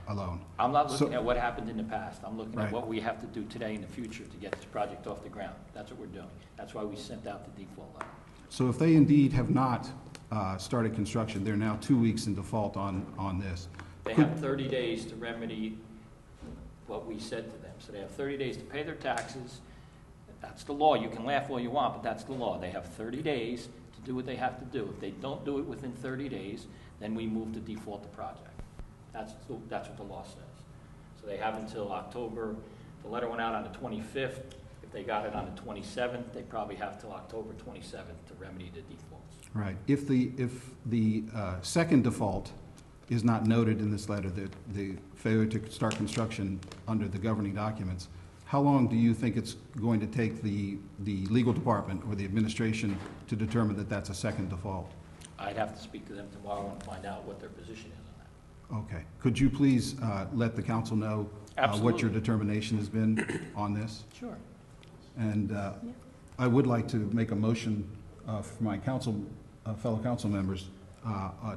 a loan. I'm not looking at what happened in the past. I'm looking Right. at what we have to do today in the future to get this project off the ground. That's what we're doing. That's why we sent out the default letter. So if they indeed have not started construction, they're now 2 weeks in default on this. They have 30 days to remedy what we said to them. So they have 30 days to pay their taxes. That's the law. You can laugh all you want, but that's the law. They have 30 days to do what they have to do. If they don't do it within 30 days, then we move to default the project. That's what the law says. So they have until October. The letter went out on the 25th. If they got it on the 27th, they probably have till October 27th to remedy the defaults. Right. If the second default is not noted in this letter, the failure to start construction under the governing documents, how long do you think it's going to take the legal department or the administration to determine that that's a second default? I'd have to speak to them tomorrow and find out what their position is on that. Okay. Could you please let the council know what your Absolutely. determination has been on this? Sure. And I would like to make a motion for my fellow council members,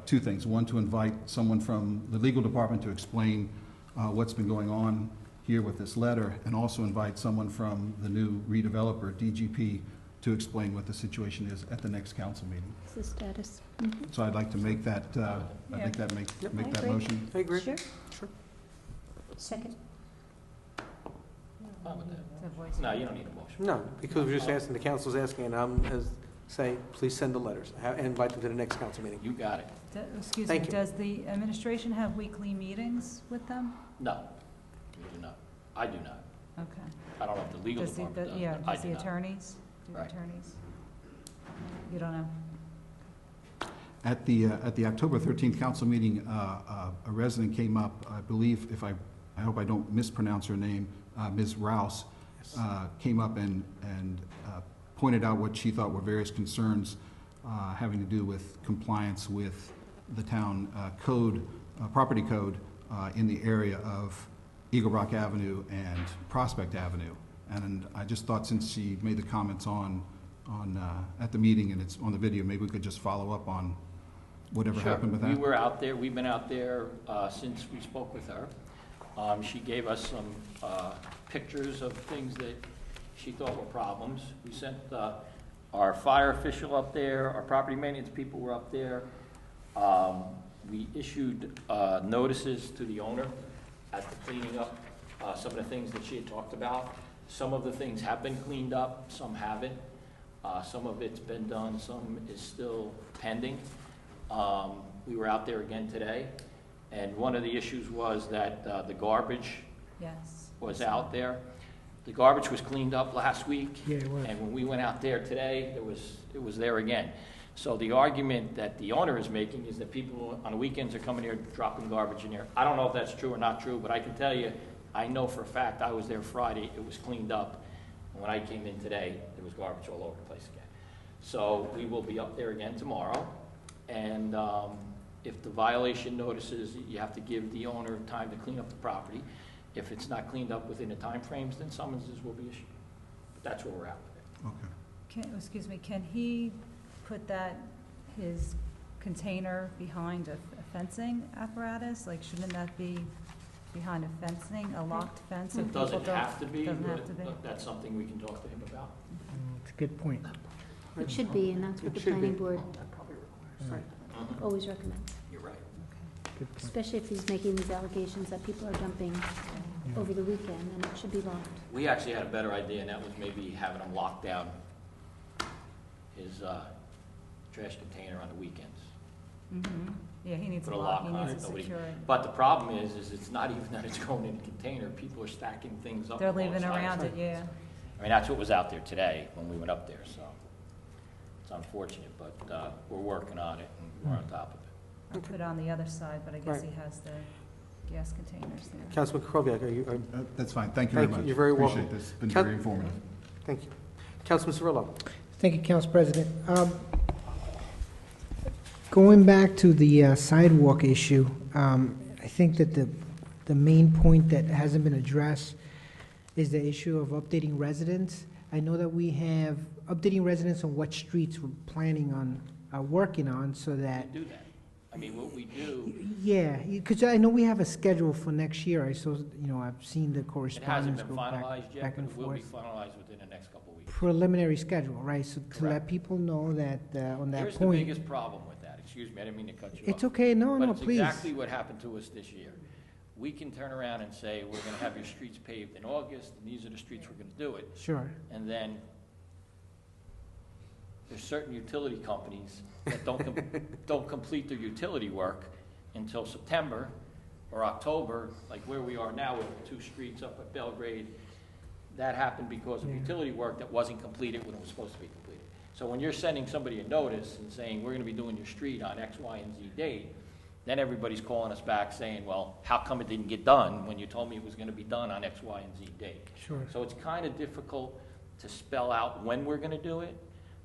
two things. One, to invite someone from the legal department to explain what's been going on here with this letter, and also invite someone from the new redeveloper, DGP, to explain what the situation is at the next council meeting. What's the status? So I'd like to make that, make that agree. motion. I agree. Sure. Sure. Second. Fine with that. The voice. No, you don't need a motion. No, because we're just asking, the council's asking, and I'm saying, please send the letters and invite them to the next council meeting. You got it. Excuse me, Thank you. does the administration have weekly meetings with them? No, you do not. I do not. Okay. I don't know if the legal Does the, department does. yeah, but I does do the not. attorneys? Do the Right. attorneys? You don't know? At the October 13th council meeting, a resident came up, I believe, I hope I don't mispronounce her name, Ms. Rouse, came up and pointed out what she thought were various concerns having to do with compliance with the town code, property code in the area of Eagle Rock Avenue and Prospect Avenue. And I just thought, since she made the comments at the meeting and it's on the video, maybe we could just follow up on whatever Sure. happened with that. We were out there, we've been out there since we spoke with her. She gave us some pictures of things that she thought were problems. We sent our fire official up there, our property maintenance people were up there. We issued notices to the owner at the cleaning up, some of the things that she had talked about. Some of the things have been cleaned up, some haven't. Some of it's been done, some is still pending. We were out there again today, and one of the issues was that the garbage Yes. was out there. The garbage was cleaned up last week, Yeah, it was. and when we went out there today, it was there again. So the argument that the owner is making is that people on the weekends are coming here dropping garbage in there. I don't know if that's true or not true, but I can tell you, I know for a fact, I was there Friday, it was cleaned up. And when I came in today, there was garbage all over the place again. So we will be up there again tomorrow, and if the violation notices, you have to give the owner time to clean up the property. If it's not cleaned up within the timeframes, then summonses will be issued. But that's where we're at with it. Okay. Excuse me, can he put his container behind a fencing apparatus? Like, shouldn't that be behind a fencing, a locked fence? so It people doesn't don't- have to be, Doesn't have to be? but that's something we can talk to him about. It's a good point. It should be, and that's what the It should be. planning board Right. always recommends, You're right. Good point. especially if he's making these allegations that people are dumping over the weekend, and it should be locked. We actually had a better idea, and that was maybe having him lock down his trash container on the weekends. Mhm. Yeah, he needs Put a a lock, lock he on needs it, to nobody- secure it. But the problem is it's not even that it's going in a container. People are stacking things up. They're alongside leaving around us. it, yeah. I mean, that's what was out there today when we went up there, so it's unfortunate, but we're working on it and we're on top of it. I'll put it on the other side, but I guess Right. he has the gas containers there. Councilman Krokoviac, are you, That's fine. Thank you very Thank you. much. You're very welcome. Appreciate this. It's been Coun- very informative. thank you. Councilman Cirillo. Thank you, Council President. Going back to the sidewalk issue, I think that the main point that hasn't been addressed is the issue of updating residents. I know that we have updating residents on what streets we're planning on, working on, so that, We do that. I mean, what we do, yeah, because I know we have a schedule for next year. I saw, I've seen the it hasn't correspondence been go back, finalized yet, back but and it will be forth. finalized within the next couple of weeks. Preliminary schedule, right? So to let Correct. people know that, on that Here's the point. biggest problem with that. Excuse me, I didn't mean to cut you off. It's okay, no, But no, it's please. exactly what happened to us this year. We can turn around and say, we're gonna have your streets paved in August, and these are the streets we're gonna do it. Sure. And then there's certain utility companies that don't complete their utility work until September or October, like where we are now with 2 streets up at Belgrade. That happened because of Yeah. utility work that wasn't completed when it was supposed to be completed. So when you're sending somebody a notice and saying, we're gonna be doing your street on X, Y, and Z date, then everybody's calling us back saying, well, how come it didn't get done when you told me it was gonna be done on X, Y, and Z date? Sure. So it's kind of difficult to spell out when we're gonna do it,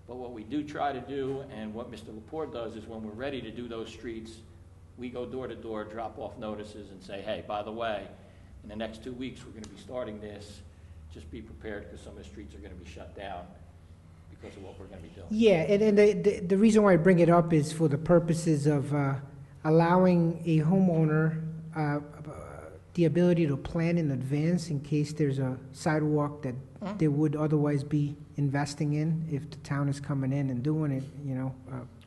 but what we do try to do, and what Mr. Laporte does, is when we're ready to do those streets, we go door to door, drop off notices, and say, hey, by the way, in the next 2 weeks, we're gonna be starting this. Just be prepared, because some of the streets are gonna be shut down. because of what we're gonna be doing. Yeah, and the reason why I bring it up is for the purposes of allowing a homeowner the ability to plan in advance in case there's a sidewalk that they would otherwise be investing in if the town is coming in and doing it, you know,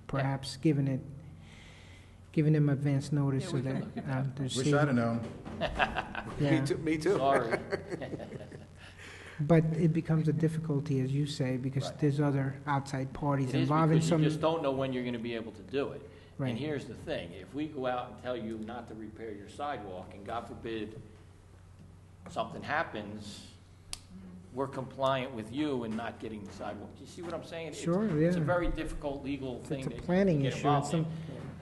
perhaps giving them advance notice Yeah, so we can that look at that. there's. Wish I'd have known. Yeah. Me too. Sorry. But it becomes a difficulty, as you say, because Right. there's other outside parties It is involved in because some. you just don't know when you're gonna be able to do it. Right. And here's the thing, if we go out and tell you not to repair your sidewalk, and God forbid, something happens, we're compliant with you and not getting the sidewalk. Do you see what I'm saying? Sure, It's a yeah. very difficult legal thing It's a to planning get issue. involved in. It's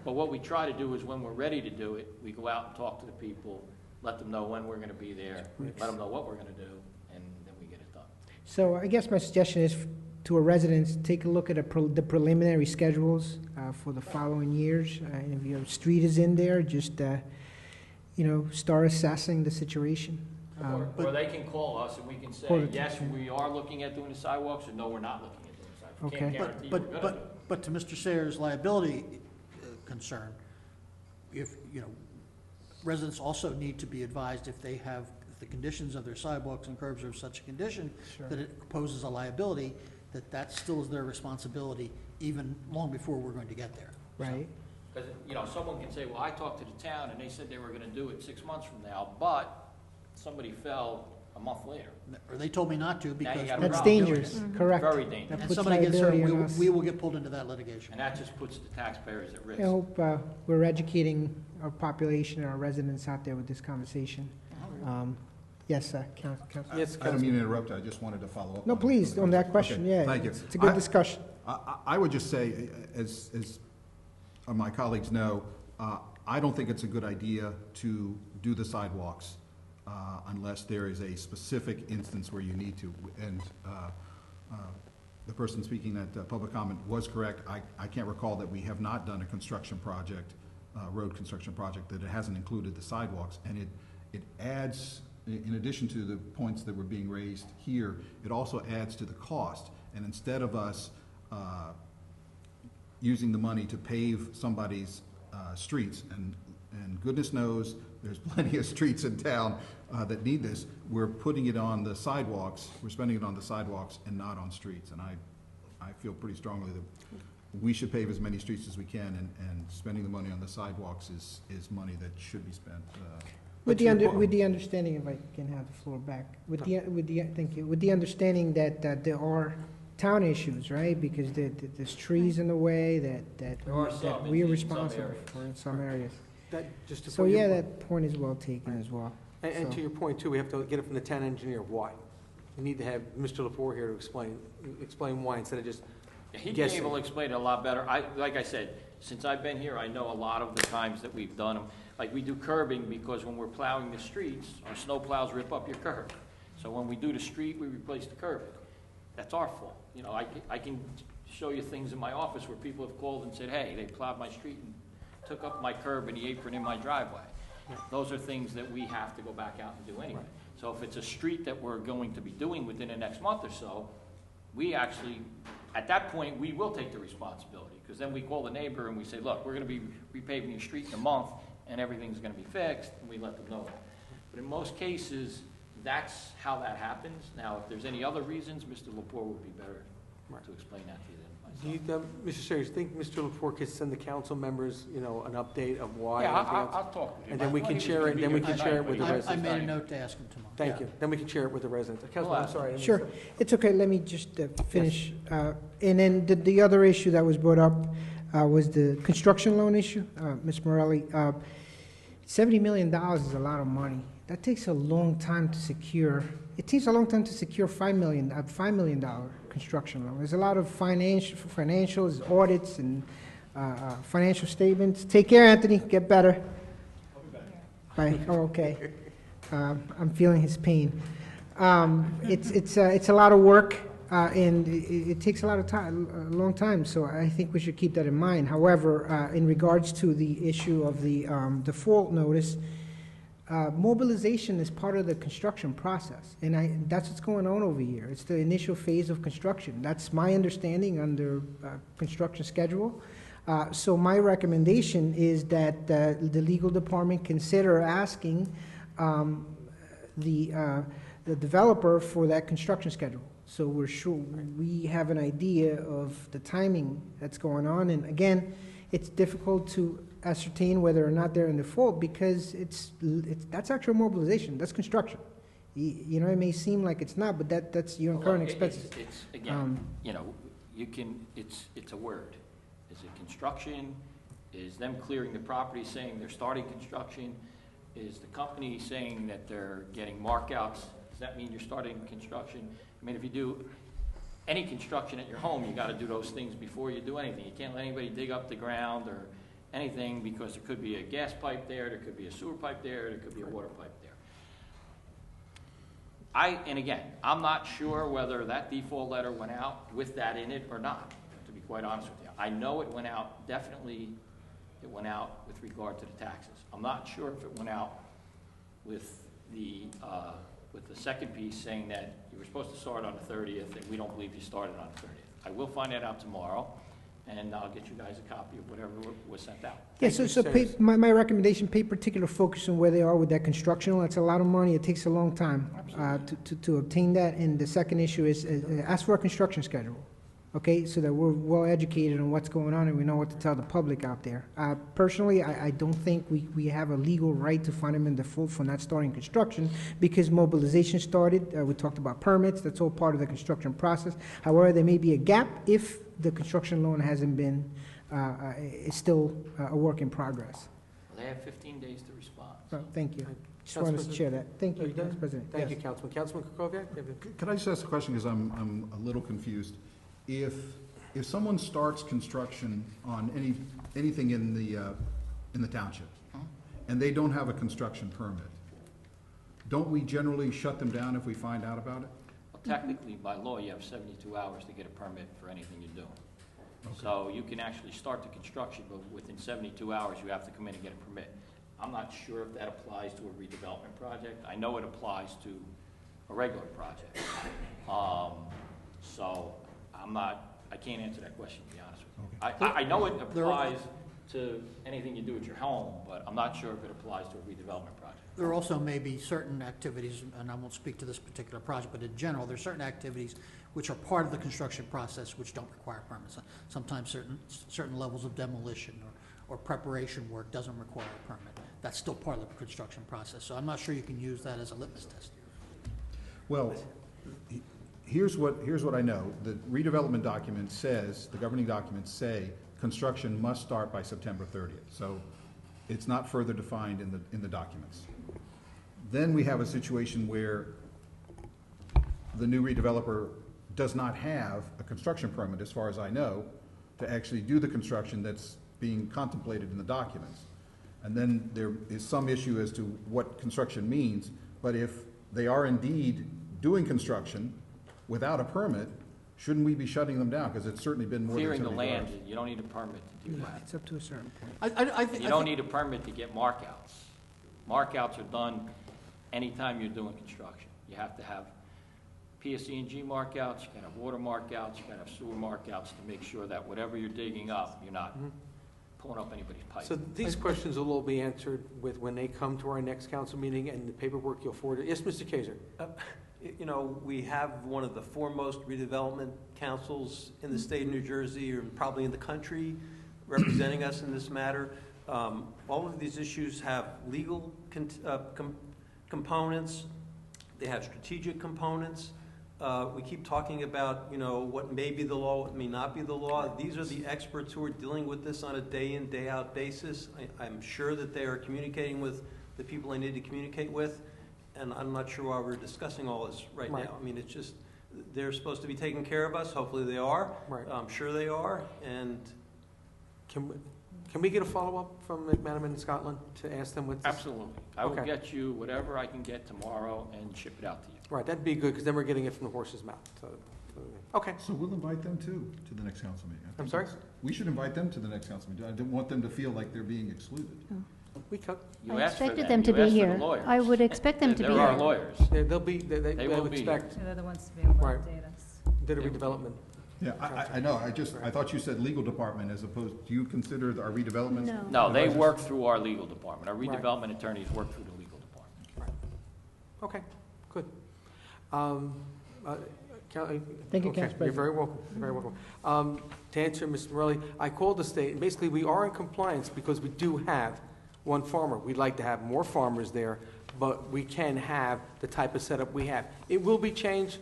But what we try to do is when we're ready to do it, we go out and talk to the people, let them know when we're gonna be there, let them know what we're gonna do, and then we get it done. So I guess my suggestion is to a residents, take a look at the preliminary schedules for the following years. And if your street is in there, just, start assessing the situation. Or they can call us and we can say, Or- yes, we are looking at doing the sidewalks, or no, we're not looking at doing the sidewalks. We can't Okay. guarantee we're gonna do it. But to Mr. Sayers' liability concern, if, residents also need to be advised if they have, if the conditions of their sidewalks and curbs are of such a condition Sure. that it poses a liability, that still is their responsibility even long before we're going to get there. Right? Because, someone can say, well, I talked to the town and they said they were gonna do it 6 months from now, but somebody fell a month later. Or they told me not to because. Now you got a we're That's not doing it. dangerous, correct. Very dangerous. That And puts somebody gets hurt, liability on us. we will get pulled into that litigation. And that just puts the taxpayers at risk. I hope we're educating our population and our residents out there with this conversation. Yes, Council. Yes, I don't mean to interrupt, I just wanted to follow up. No, on it. please, on that question, Okay, yeah. Thank you. It's a good discussion. I would just say, as my colleagues know, I don't think it's a good idea to do the sidewalks unless there is a specific instance where you need to. And the person speaking at public comment was correct. I can't recall that we have not done a construction project, road construction project, that it hasn't included the sidewalks. And it adds, in addition to the points that were being raised here, it also adds to the cost. And instead of us using the money to pave somebody's streets, and goodness knows there's plenty of streets in town that need this, we're putting it on the sidewalks, we're spending it on the sidewalks and not on streets. And I feel pretty strongly that we should pave as many streets as we can, and spending the money on the sidewalks is money that should be spent. With the understanding, if I can have the floor back, thank you, with the understanding that there are town issues, right? Because there's trees in the way that There are some we are in some responsible areas. for in some areas. Just to So put your yeah, point- that point is well taken as well. And So- to your point too, we have to get it from the town engineer, why? We need to have Mr. Lepore here to explain why, instead of just He'd be guessing. able to explain it a lot better. Like I said, since I've been here, I know a lot of the times that we've done them. Like, we do curbing because when we're plowing the streets, our snow plows rip up your curb. So when we do the street, we replace the curbing. That's our fault. I can show you things in my office where people have called and said, hey, they plowed my street and took up my curb and the apron in my driveway. Those are things that we have to go back out and do anyway. So if it's a street that we're going to be doing within the next month or so, we actually, at that point, we will take the responsibility, because then we call the neighbor and we say, look, we're gonna be repaving your street in a month, and everything's gonna be fixed, and we let them know that. But in most cases, that's how that happens. Now, if there's any other reasons, Mr. Lepore would be better to explain that to you than myself. Mr. Sayers, think Mr. Lepore could send the council members, an update of why? Yeah, everything else? I'll talk with him. And then we I thought can he was share gonna it, be then we here can tonight, share it but with the he- I residents. made a note to ask him tomorrow. Thank you. Then we can share it with the residents. Councilman, I'm sorry. I Sure, missed it's okay, let me just finish. And then the other issue that was brought up was the construction loan issue. Ms. Morelli, $70 million is a lot of money. That takes a long time to secure. It takes a long time to secure $5 million construction loan. There's a lot of financials, audits, and financial statements. Take care, Anthony, get better. Bye, oh, okay. I'm feeling his pain. It's a lot of work, and it takes a lot of time, a long time, so I think we should keep that in mind. However, in regards to the issue of the default notice, mobilization is part of the construction process, and that's what's going on over here. It's the initial phase of construction. That's my understanding under construction schedule. So my recommendation is that the legal department consider asking the developer for that construction schedule. So we're sure, we have an idea of the timing that's going on. And again, it's difficult to ascertain whether or not they're in default because that's actual mobilization, that's construction. You know, it may seem like it's not, but that's your incurring expenses. It's again, you know, it's a word. Is it construction? Is them clearing the property saying they're starting construction? Is the company saying that they're getting markouts? Does that mean you're starting construction? I mean, if you do any construction at your home, you got to do those things before you do anything. You can't let anybody dig up the ground or anything because there could be a gas pipe there could be a sewer pipe there could be a water pipe there. And again, I'm not sure whether that default letter went out with that in it or not, to be quite honest with you. I know it went out, definitely it went out with regard to the taxes. I'm not sure if it went out with the second piece saying that you were supposed to start on the 30th and we don't believe you started on the 30th. I will find that out tomorrow, and I'll get you guys a copy of whatever was sent out. Yeah, so my recommendation, pay particular focus on where they are with that construction. That's a lot of money. It takes a long time to obtain that. And the second issue is ask for a construction schedule, okay, so that we're well educated on what's going on and we know what to tell the public out there. Personally, I don't think we have a legal right to find them in default for not starting construction because mobilization started. We talked about permits. That's all part of the construction process. However, there may be a gap if the construction loan hasn't been, it's still a work in progress. Well, they have 15 days to respond. Thank you. Just wanted to share that. Thank you, Mr. President. Thank you, Yes. Councilman. Councilman Kukoviac? Could I just ask a question, because I'm a little confused? If someone starts construction on anything in the township, and they don't have a construction permit, don't we generally shut them down if we find out about it? Well, technically, by law, you have 72 hours to get a permit for anything you're doing. Okay. So you can actually start the construction, but within 72 hours, you have to come in and get a permit. I'm not sure if that applies to a redevelopment project. I know it applies to a regular project. So I can't answer that question, to be honest with you. Okay. I know it applies to anything you do at your home, but I'm not sure if it applies to a redevelopment project. There also may be certain activities, and I won't speak to this particular project, but in general, there are certain activities which are part of the construction process which don't require permits. Sometimes certain levels of demolition or preparation work doesn't require a permit. That's still part of the construction process. So I'm not sure you can use that as a litmus test. Well, here's what I know. The redevelopment document says, the governing documents say, construction must start by September 30th. So it's not further defined in the documents. Then we have a situation where the new redeveloper does not have a construction permit, as far as I know, to actually do the construction that's being contemplated in the documents. And then there is some issue as to what construction means, but if they are indeed doing construction without a permit, shouldn't we be shutting them down? Because it's certainly been more than 72 hours. Clearing the land, you don't need a permit to do that. It's up to a certain point. You don't need a permit to get markouts. Markouts are done anytime you're doing construction. You have to have PSE&G markouts, you can have water markouts, you can have sewer markouts to make sure that whatever you're digging up, you're not pulling up anybody's pipe. So these questions will all be answered when they come to our next council meeting and the paperwork you'll forward. Yes, Mr. Kaiser? You know, we have one of the foremost redevelopment councils in the state of New Jersey, or probably in the country, representing us in this matter. All of these issues have legal components. They have strategic components. We keep talking about, you know, what may be the law, what may not be the law. These are the experts who are dealing with this on a day-in, day-out basis. I'm sure that they are communicating with the people they need to communicate with, and I'm not sure why we're discussing all this right now. I mean, it's just, they're supposed to be taking care of us. Hopefully they are. Right. I'm sure they are, and... Can we get a follow-up from McManaman in Scotland to ask them what this? Absolutely. I will get you whatever I can get tomorrow and ship it out to you. Right, that'd be good, because then we're getting it from the horse's mouth. Okay. So we'll invite them too to the next council meeting. I'm sorry? We should invite them to the next council meeting. I don't want them to feel like they're being excluded. We could. You I asked for expected them. them to You be asked for the here. lawyers. I would expect them to be There are here. lawyers. They'll be, they will would be expect, So they're the ones to be able to Right. update us. did a redevelopment. Yeah, I know, I thought you said legal department as opposed, do you consider our redevelopments? No. No, they advisors? work through our legal department. Our Right. redevelopment attorneys work through the legal department. Okay, good. Uh, Thank you, okay, Council You're President. very welcome, you're very welcome. To answer, Mr. Morelli, I called the state, and basically, we are in compliance because we do have one farmer. We'd like to have more farmers there, but we can have the type of setup we have. It will be changed,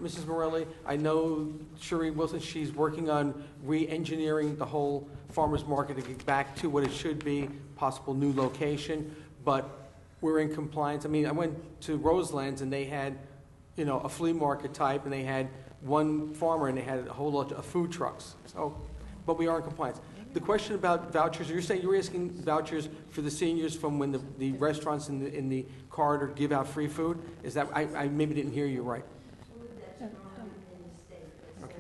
Mrs. Morelli. I know Sherry Wilson, she's working on re-engineering the whole farmer's market to get back to what it should be, possible new location, but we're in compliance. I mean, I went to Roselands, and they had, you know, a flea market type, and they had one farmer, and they had a whole lot of food trucks. So, but we are in compliance. The question about vouchers, you're saying you're asking vouchers for the seniors from when the restaurants in the corridor give out free food? Is that, I maybe didn't hear you right. Okay.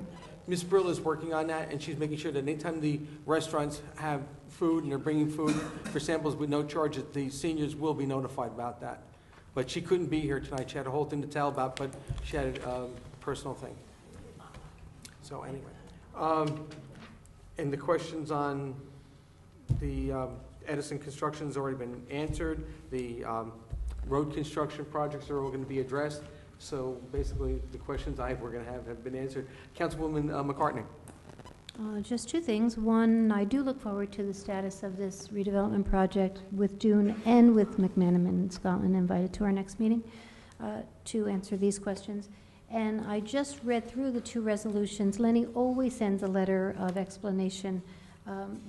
Ms. Brill is working on that, and she's making sure that anytime the restaurants have food and they're bringing food for samples with no charge, that the seniors will be notified about that. But she couldn't be here tonight. She had a whole thing to tell about, but she had a personal thing. So anyway. And the questions on the Edison construction's already been answered. The road construction projects are all going to be addressed. So basically, the questions we're going to have been answered. Councilwoman McCartney. Just two things. One, I do look forward to the status of this redevelopment project with Dune and with McManaman in Scotland invited to our next meeting to answer these questions. And I just read through the two resolutions. Lenny always sends a letter of explanation.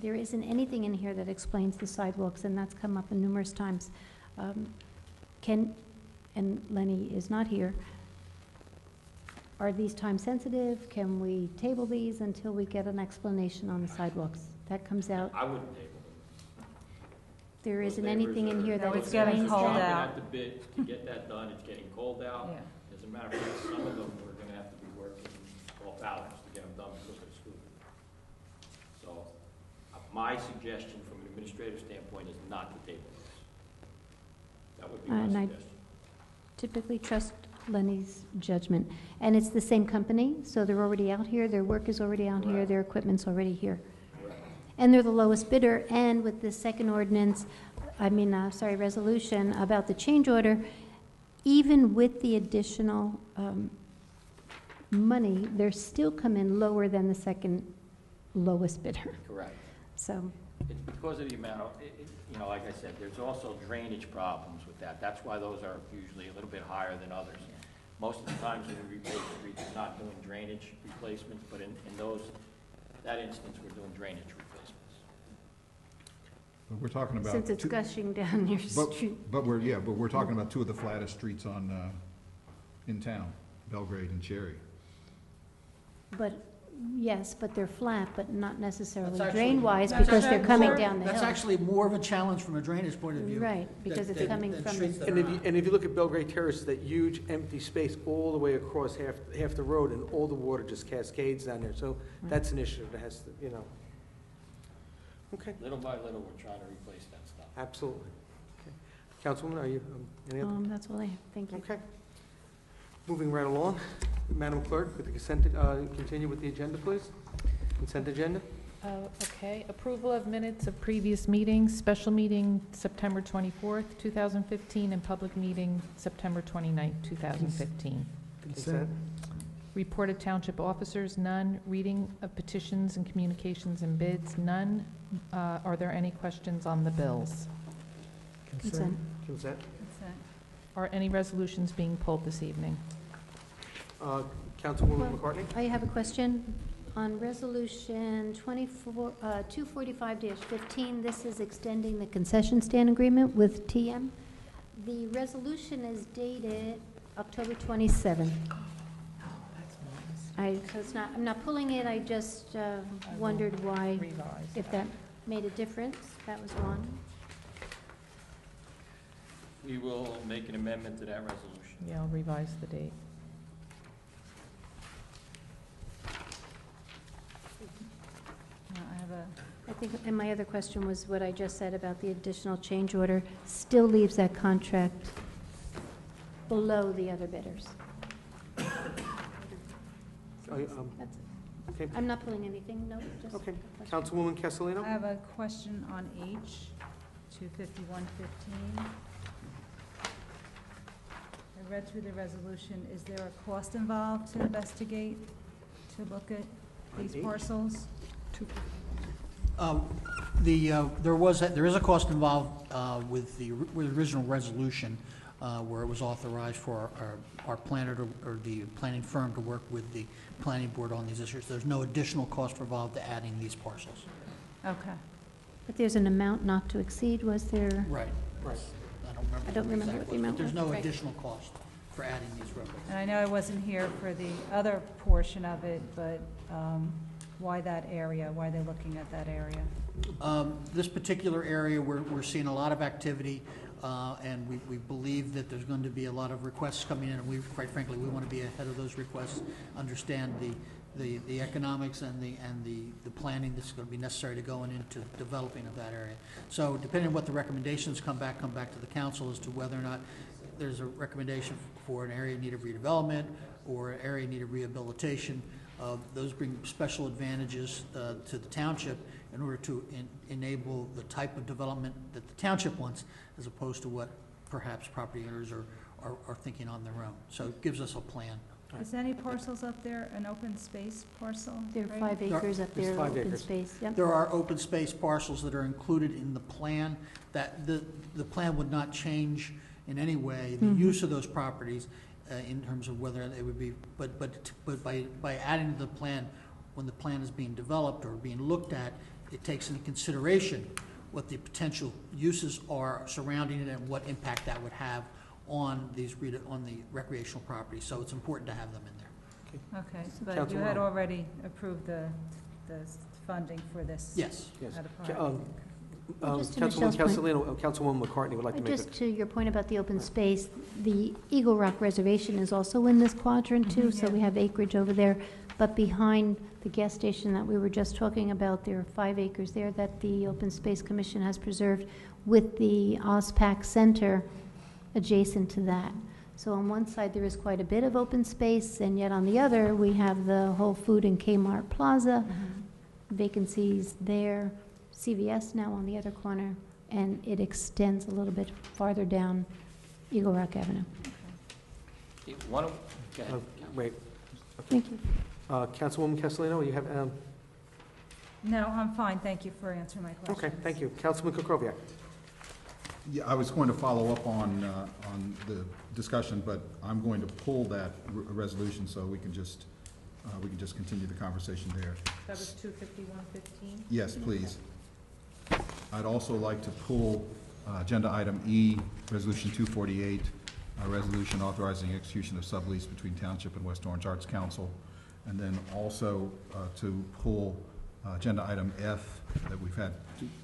There isn't anything in here that explains the sidewalks, and that's come up numerous times. And Lenny is not here. Are these time sensitive? Can we table these until we get an explanation on the sidewalks? That comes out. I wouldn't table it. There isn't anything in here that No, it's getting explains cold that. out. At the bid to get that done, it's getting cold out. Yeah. As a matter of fact, some of them we're gonna have to be working off hours to get them done because of school. So, my suggestion from an administrative standpoint is not to table this. That would be my And I suggestion. typically trust Lenny's judgment. And it's the same company, so they're already out here, their work is already out here, Correct. their equipment's already here. Correct. And they're the lowest bidder, and with the second ordinance, resolution about the change order, even with the additional money, they're still come in lower than the second lowest bidder. Correct. So, It's because of the amount of, you know, like I said, there's also drainage problems with that. That's why those are usually a little bit higher than others. Most of the times when we replace streets, we're not doing drainage replacements, but in that instance, we're doing drainage replacements. But we're talking about. since it's two- gushing down your But, street. but we're talking about two of the flattest streets in town, Belgrade and Cherry. But, yes, but they're flat, but not necessarily That's actually- drain-wise, that's because they're actually coming more- down the hill. That's actually more of a challenge from a drainage point of view. Right, because it's than- coming than from streets the... that And are if you, not. and if you look at Belgrade Terrace, that huge empty space all the way across half the road, and all the water just cascades down there. So that's an issue that has to, you know. Okay, Little by little, we're trying to replace that stuff. absolutely. Okay. Councilwoman, are you, any other? That's all I have, thank you. Okay. Moving right along, Madam Clerk, with the consent, continue with the agenda, please. Consent agenda? Okay, approval of minutes of previous meetings, special meeting September 24th, 2015, and public meeting September 29th, 2015. Consent. Reported township officers, none. Reading of petitions and communications and bids, none. Are there any questions on the bills? Consent. Consent. Consent. Are any resolutions being pulled this evening? Councilwoman McCartney? I have a question. On Resolution 245-15, this is extending the concession stand agreement with TM. The resolution is dated October 27th. So it's not, I'm not pulling it, I just wondered why, Revised. if that made a difference. That was one. We will make an amendment to that resolution. Yeah, I'll revise the date. I have a I think, and my other question was what I just said about the additional change order still leaves that contract below the other bidders. That's it. Okay. I'm not pulling anything, no, just. Okay. a question. Councilwoman Castellino? I have a question on H, 25115. I read through the resolution. Is there a cost involved to investigate, to look at these H? parcels? There is a cost involved with the original resolution where it was authorized for our planner or the planning firm to work with the planning board on these issues. There's no additional cost involved to adding these parcels. Okay. But there's an amount not to exceed, was there? Right. Right. I don't remember what the amount was. There's no Right. additional cost for adding these roadways. And I know I wasn't here for the other portion of it, but why that area? Why are they looking at that area? This particular area, we're seeing a lot of activity, and we believe that there's going to be a lot of requests coming in, and we, quite frankly, we want to be ahead of those requests, understand the economics and the planning that's going to be necessary to going into developing of that area. So depending on what the recommendations come back to the council as to whether or not there's a recommendation for an area in need of redevelopment or an area in need of rehabilitation. Those bring special advantages to the township in order to enable the type of development that the township wants, as opposed to what perhaps property owners are thinking on their own. So it gives us a plan. Is any parcels up there an open space parcel? There are right? 5 acres up There's there, 5 open acres. space, yep. There are open space parcels that are included in the plan, that the plan would not change in any way the use of those properties in terms of whether they would be, but by adding to the plan, when the plan is being developed or being looked at, it takes into consideration what the potential uses are surrounding it and what impact that would have on on the recreational property. So it's important to have them in there. Okay, but you had already approved the funding for this? Yes. Yes. At a prior Well, just to Councilwoman Michelle's point- Castellino, Councilwoman McCartney would like to make Just to your point about the open space, the Eagle Rock Reservation is also in this quadrant too, so we have acreage over there. But behind the gas station that we were just talking about, there are 5 acres there that the Open Space Commission has preserved with the OSPAC Center adjacent to that. So on one side, there is quite a bit of open space, and yet on the other, we have the Whole Food and Kmart Plaza, vacancies there, CVS now on the other corner, and it extends a little bit farther down Eagle Rock Avenue. One of, go ahead. Wait. Thank you. Councilwoman Castellino, you have, No, I'm fine, thank you for answering my question. okay, thank you. Councilman Kukoviac. Yeah, I was going to follow up on the discussion, but I'm going to pull that resolution so we can just continue the conversation there. That was 25115? Yes, please. I'd also like to pull agenda item E, resolution 248, a resolution authorizing execution of sublease between Township and West Orange Arts Council. And then also to pull agenda item F that we've had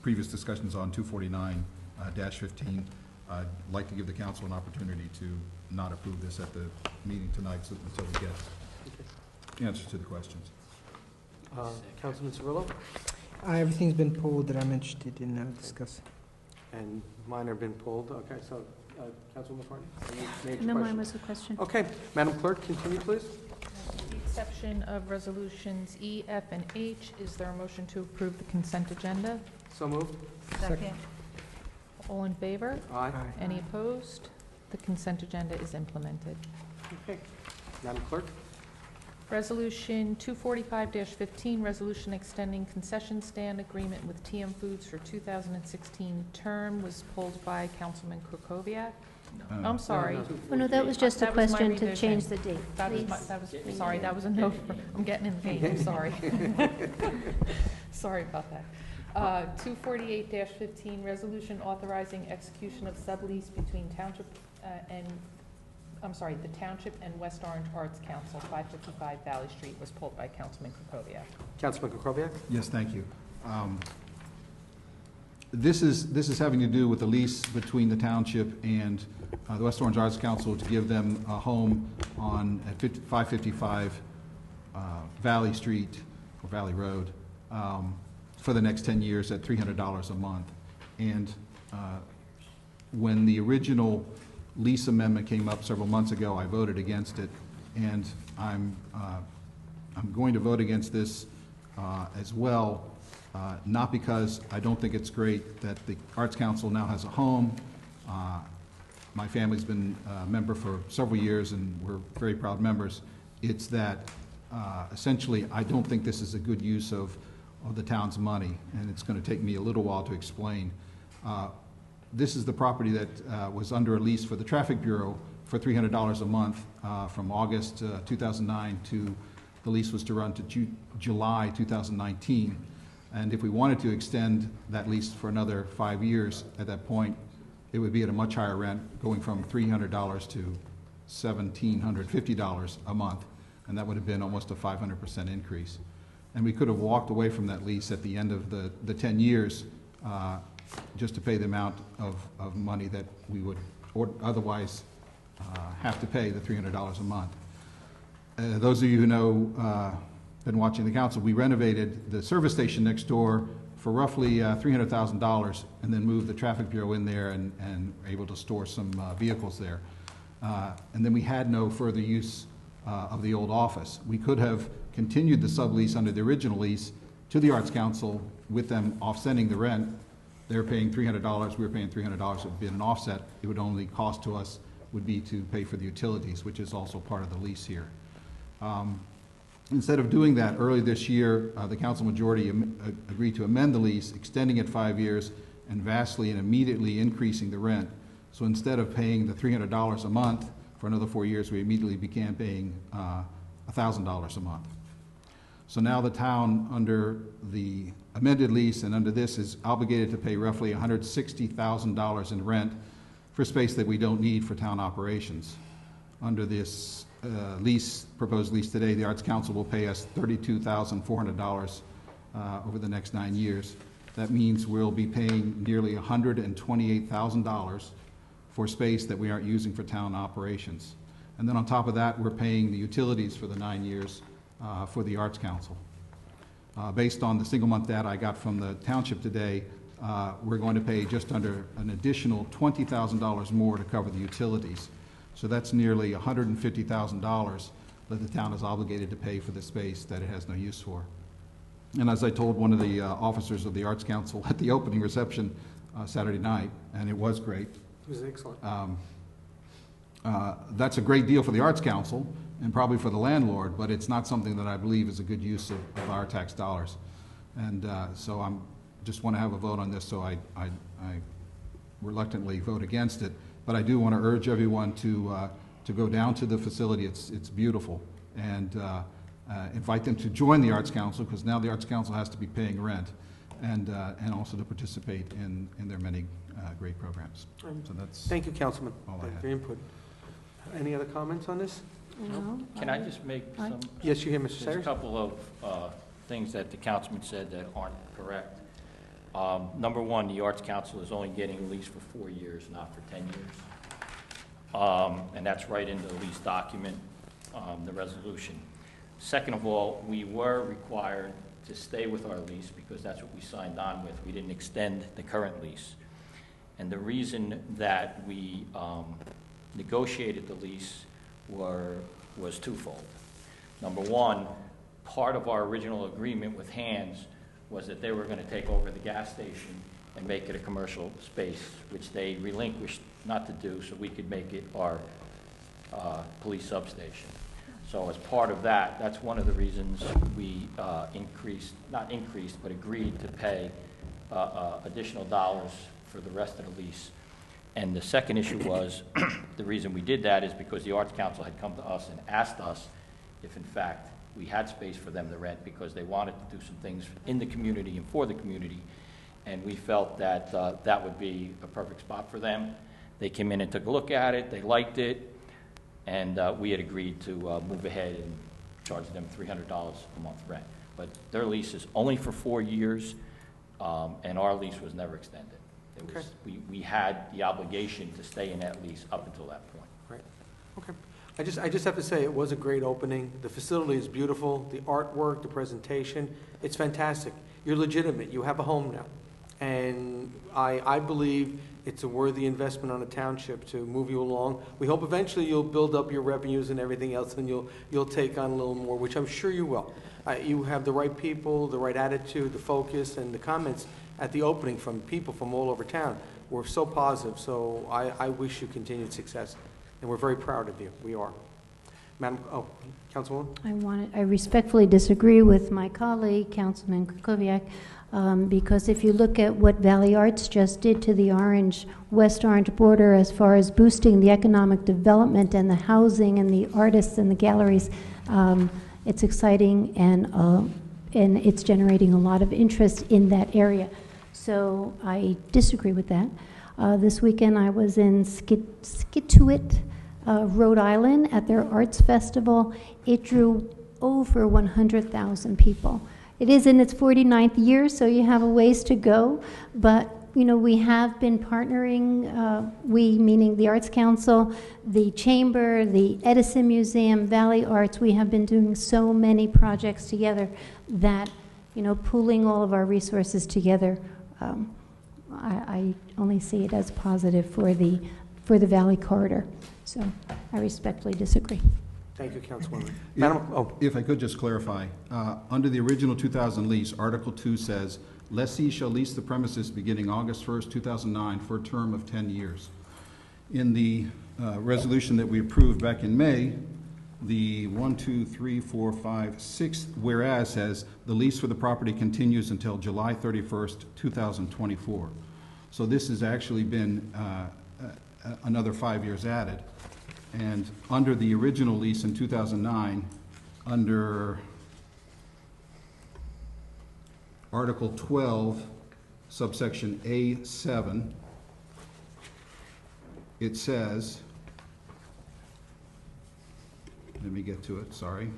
previous discussions on, 249-15. I'd like to give the council an opportunity to not approve this at the meeting tonight until we get answers to the questions. Councilman Cirillo? Everything's been pulled that I'm interested in discussing. And mine have been pulled. Okay, so Councilwoman McCartney? any major No, mine questions? was a question. Okay, Madam Clerk, continue, please. With the exception of resolutions E, F, and H, is there a motion to approve the consent agenda? So moved. Second. All in favor? Aye. Any opposed? The consent agenda is implemented. Okay. Madam Clerk? Resolution 245-15, resolution extending concession stand agreement with TM Foods for 2016 term was pulled by Councilman Kukoviac. I'm sorry. Oh, no, that was just a That was my question to revision. change the date, That was, please. sorry, that was a note. I'm getting in vain, I'm sorry. Sorry about that. 248-15, resolution authorizing execution of sublease between Township the Township and West Orange Arts Council, 555 Valley Street, was pulled by Councilman Kukoviac. Councilman Kukoviac? Yes, thank you. This is having to do with the lease between the township and the West Orange Arts Council to give them a home at 555 Valley Street, or Valley Road. for the next 10 years at $300 a month. And when the original lease amendment came up several months ago, I voted against it, and I'm going to vote against this as well, not because I don't think it's great that the Arts Council now has a home. My family's been a member for several years, and we're very proud members. It's that essentially I don't think this is a good use of the town's money, and it's going to take me a little while to explain. This is the property that was under a lease for the Traffic Bureau for $300 a month from August 2009 to, the lease was to run to July 2019. And if we wanted to extend that lease for another 5 years at that point, it would be at a much higher rent, going from $300 to $1,750 a month, and that would have been almost a 500% increase. And we could have walked away from that lease at the end of the 10 years just to pay the amount of money that we would otherwise have to pay, the $300 a month. Those of you who know, been watching the council, we renovated the service station next door for roughly $300,000 and then moved the Traffic Bureau in there and were able to store some vehicles there. And then we had no further use of the old office. We could have continued the sublease under the original lease to the Arts Council with them offsetting the rent. They were paying $300, we were paying $300, it would be an offset. It would only cost to us would be to pay for the utilities, which is also part of the lease here. Instead of doing that, early this year, the council majority agreed to amend the lease, extending it 5 years and vastly and immediately increasing the rent. So instead of paying the $300 a month for another 4 years, we immediately began paying $1,000 a month. So now the town, under the amended lease and under this, is obligated to pay roughly $160,000 in rent for space that we don't need for town operations. Under this proposed lease today, the Arts Council will pay us $32,400 over the next 9 years. That means we'll be paying nearly $128,000 for space that we aren't using for town operations. And then on top of that, we're paying the utilities for the 9 years for the Arts Council. Based on the single month data I got from the township today, we're going to pay just under an additional $20,000 more to cover the utilities. So that's nearly $150,000 that the town is obligated to pay for the space that it has no use for. And as I told one of the officers of the Arts Council at the opening reception Saturday night, and it was great. It was excellent. That's a great deal for the Arts Council and probably for the landlord, but it's not something that I believe is a good use of our tax dollars. And so I'm just want to have a vote on this, so I reluctantly vote against it. But I do want to urge everyone to go down to the facility. It's beautiful, and invite them to join the Arts Council, because now the Arts Council has to be paying rent, and also to participate in their many great programs. So that's Thank you, Councilman, all I had. for your input. Any other comments on this? No. Can I just make some? Yes, you hear, Mr. There's a Sayers? couple of things that the councilman said that aren't correct. Number one, the Arts Council is only getting a lease for 4 years, not for 10 years. And that's right in the lease document, the resolution. Second of all, we were required to stay with our lease because that's what we signed on with. We didn't extend the current lease. And the reason that we negotiated the lease was twofold. Number one, part of our original agreement with Hands was that they were going to take over the gas station and make it a commercial space, which they relinquished not to do, so we could make it our police substation. So as part of that, that's one of the reasons we not increased, but agreed to pay additional dollars for the rest of the lease. And the second issue was, the reason we did that is because the Arts Council had come to us and asked us if, in fact, we had space for them to rent, because they wanted to do some things in the community and for the community. And we felt that that would be a perfect spot for them. They came in and took a look at it, they liked it, and we had agreed to move ahead and charge them $300 a month rent. But their lease is only for 4 years, and our lease was never extended. It was, we had the obligation to stay in that lease up until that point. Right. Okay. I just have to say, it was a great opening. The facility is beautiful. The artwork, the presentation, it's fantastic. you're legitimate. You have a home now. And I believe it's a worthy investment on a township to move you along. We hope eventually you'll build up your revenues and everything else, and you'll take on a little more, which I'm sure you will. You have the right people, the right attitude, the focus, and the comments at the opening from people from all over town were so positive. So I wish you continued success, and we're very proud of you. We are. Madam, Councilwoman? I respectfully disagree with my colleague, Councilman Kukoviac, because if you look at what Valley Arts just did to the West Orange border as far as boosting the economic development and the housing and the artists and the galleries, it's exciting and it's generating a lot of interest in that area. So I disagree with that. This weekend I was in Scituate, Rhode Island at their arts festival. It drew over 100,000 people. It is in its 49th year, so you have a ways to go, but you know, we have been partnering, we meaning the Arts Council, the Chamber, the Edison Museum, Valley Arts. We have been doing so many projects together that, you know, pooling all of our resources together, I only see it as positive for the Valley Corridor. So I respectfully disagree. Thank you, Councilwoman. If I could just clarify, under the original 2000 lease, Article 2 says, lessee shall lease the premises beginning August 1st, 2009 for a term of 10 years. In the resolution that we approved back in May, the 6th whereas says the lease for the property continues until July 31st, 2024. So this has actually been another 5 years added. And under the original lease in 2009, under Article 12, subsection A7, it says, let me get to it, sorry.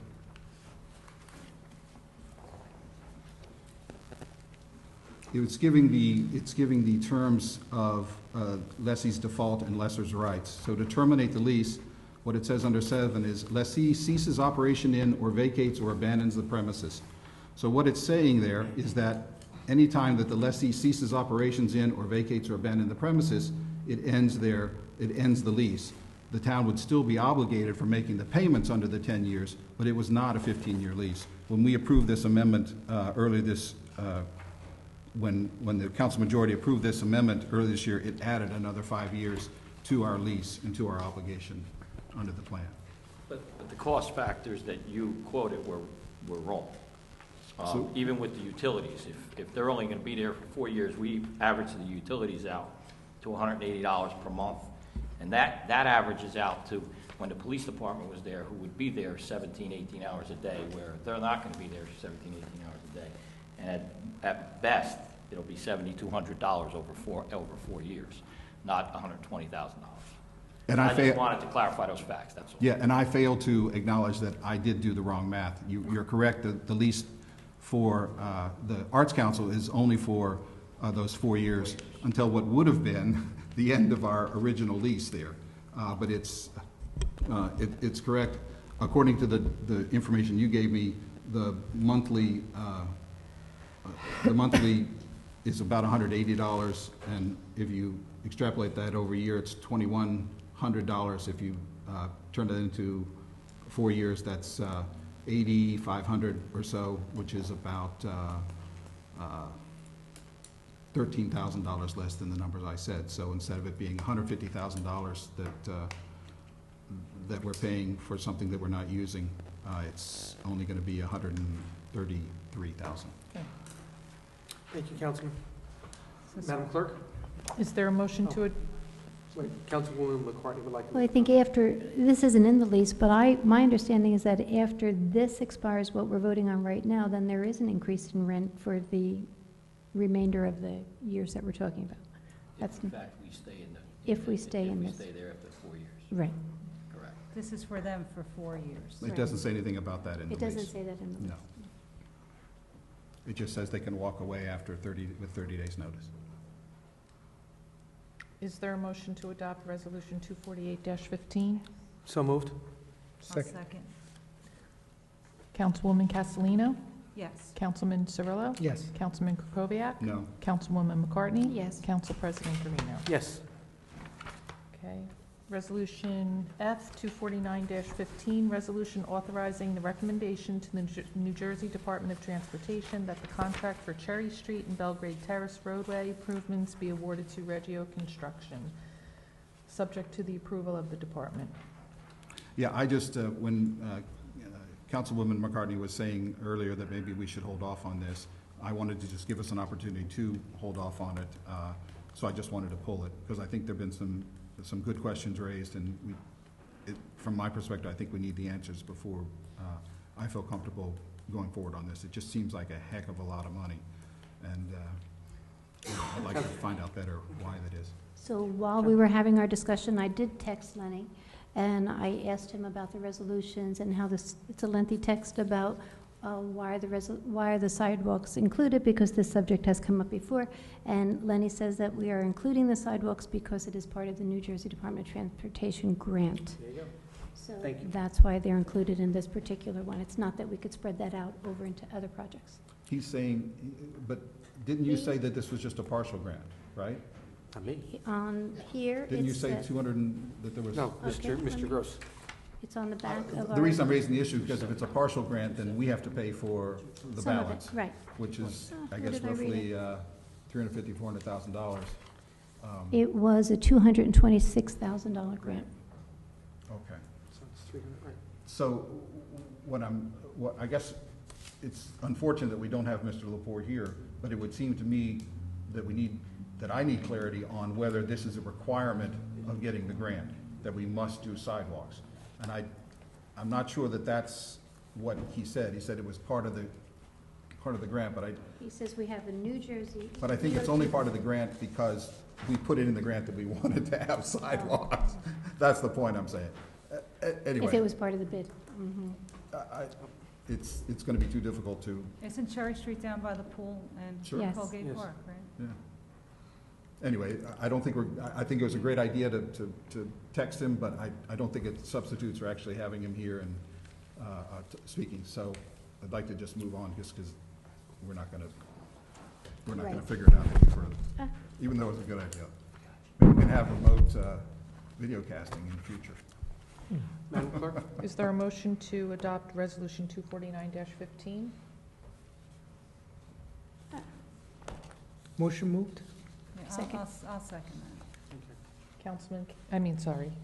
It's giving the terms of lessee's default and lessor's rights. So to terminate the lease, what it says under 7 is lessee ceases operation in or vacates or abandons the premises. So what it's saying there is that any time that the lessee ceases operations in or vacates or abandons the premises, it ends the lease. The town would still be obligated for making the payments under the 10 years, but it was not a 15-year lease. When we approved this amendment earlier this when the council majority approved this amendment earlier this year, it added another 5 years to our lease and to our obligation under the plan. But the cost factors that you quoted were wrong. Even with the utilities, if they're only going to be there for 4 years, we average the utilities out to $180 per month. And that averages out to when the police department was there, who would be there 17, 18 hours a day, where they're not going to be there 17, 18 hours a day. And at best, it'll be $7,200 over 4 years, not $120,000. And I just wanted to clarify those facts, that's all. Yeah, and I failed to acknowledge that I did do the wrong math. You're correct, the lease for the Arts Council is only for those 4 years until what would have been the end of our original lease there. But it's correct. According to the information you gave me, the monthly is about $180, and if you extrapolate that over a year, it's $2,100. If you turn it into 4 years, that's $8,500 or so, which is about $13,000 less than the numbers I said. So instead of it being $150,000 that we're paying for something that we're not using, it's only going to be $133,000. Okay. Thank you, Councilman. Madam Clerk? Is there a motion to it? Wait, Councilwoman McCartney would like to... Well, I think after, this isn't in the lease, but my understanding is that after this expires, what we're voting on right now, then there is an increase in rent for the remainder of the years that we're talking about. That's in fact we stay in the... If we stay in this. If we stay there after 4 years. Right. Correct. This is for them for 4 years. It doesn't say anything about that in the lease. It doesn't say that in the lease. No. It just says they can walk away after 30 days' notice. Is there a motion to adopt Resolution 248-15? So moved. Second. Councilwoman Castellino? Yes. Councilman Cirillo? Yes. Councilman Kukoviac? No. Councilwoman McCartney? Yes. Council President Garino. Yes. Okay. Resolution F 249-15, resolution authorizing the recommendation to the New Jersey Department of Transportation that the contract for Cherry Street and Belgrade Terrace roadway improvements be awarded to Reggio Construction, subject to the approval of the department. Yeah, I just, when Councilwoman McCartney was saying earlier that maybe we should hold off on this, I wanted to just give us an opportunity to hold off on it. So I just wanted to pull it, because I think there've been some good questions raised, and from my perspective, I think we need the answers before I feel comfortable going forward on this. It just seems like a heck of a lot of money, and I'd like to find out better why that is. So while we were having our discussion, I did text Lenny, and I asked him about the resolutions and how this, it's a lengthy text about why are the sidewalks included, because this subject has come up before. And Lenny says that we are including the sidewalks because it is part of the New Jersey Department of Transportation grant. There you go. So Thank you. that's why they're included in this particular one. It's not that we could spread that out over into other projects. He's saying, but didn't you say that this was just a partial grant, right? Not me. On here, Didn't you it's say the- 200 that there was? No, Okay, let Mr. me- Gross. It's on the back of our. The reason I'm raising the issue is because if it's a partial grant, then we have to pay for the Some of it, balance, right. which is, I Where guess, did I read roughly $350,000, $400,000. It was a $226,000 grant. Okay. So it's 300, right. So I guess it's unfortunate that we don't have Mr. Lepore here, but it would seem to me that I need clarity on whether this is a requirement of getting the grant, that we must do sidewalks. And I'm not sure that that's what he said. He said it was part of the grant, but He says we have a New Jersey. I think it's only part of the grant because we put it in the grant that we wanted to have sidewalks. That's the point I'm saying. Anyway. If it was part of the bid. Mhm. It's going to be too difficult to, Isn't Cherry Street down by the pool and Sure. Yes. Colgate Yes. Park, right? yeah. Anyway, I don't think I think it was a great idea to text him, but I don't think it substitutes for actually having him here and speaking. So I'd like to just move on, just because we're not going to Right. figure it out any further, Ah. even though it's a good idea. Maybe we can have remote video casting in the future. Madam Clerk? Is there a motion to adopt Resolution 249-15? Motion moved? Yeah, Second. I'll second that.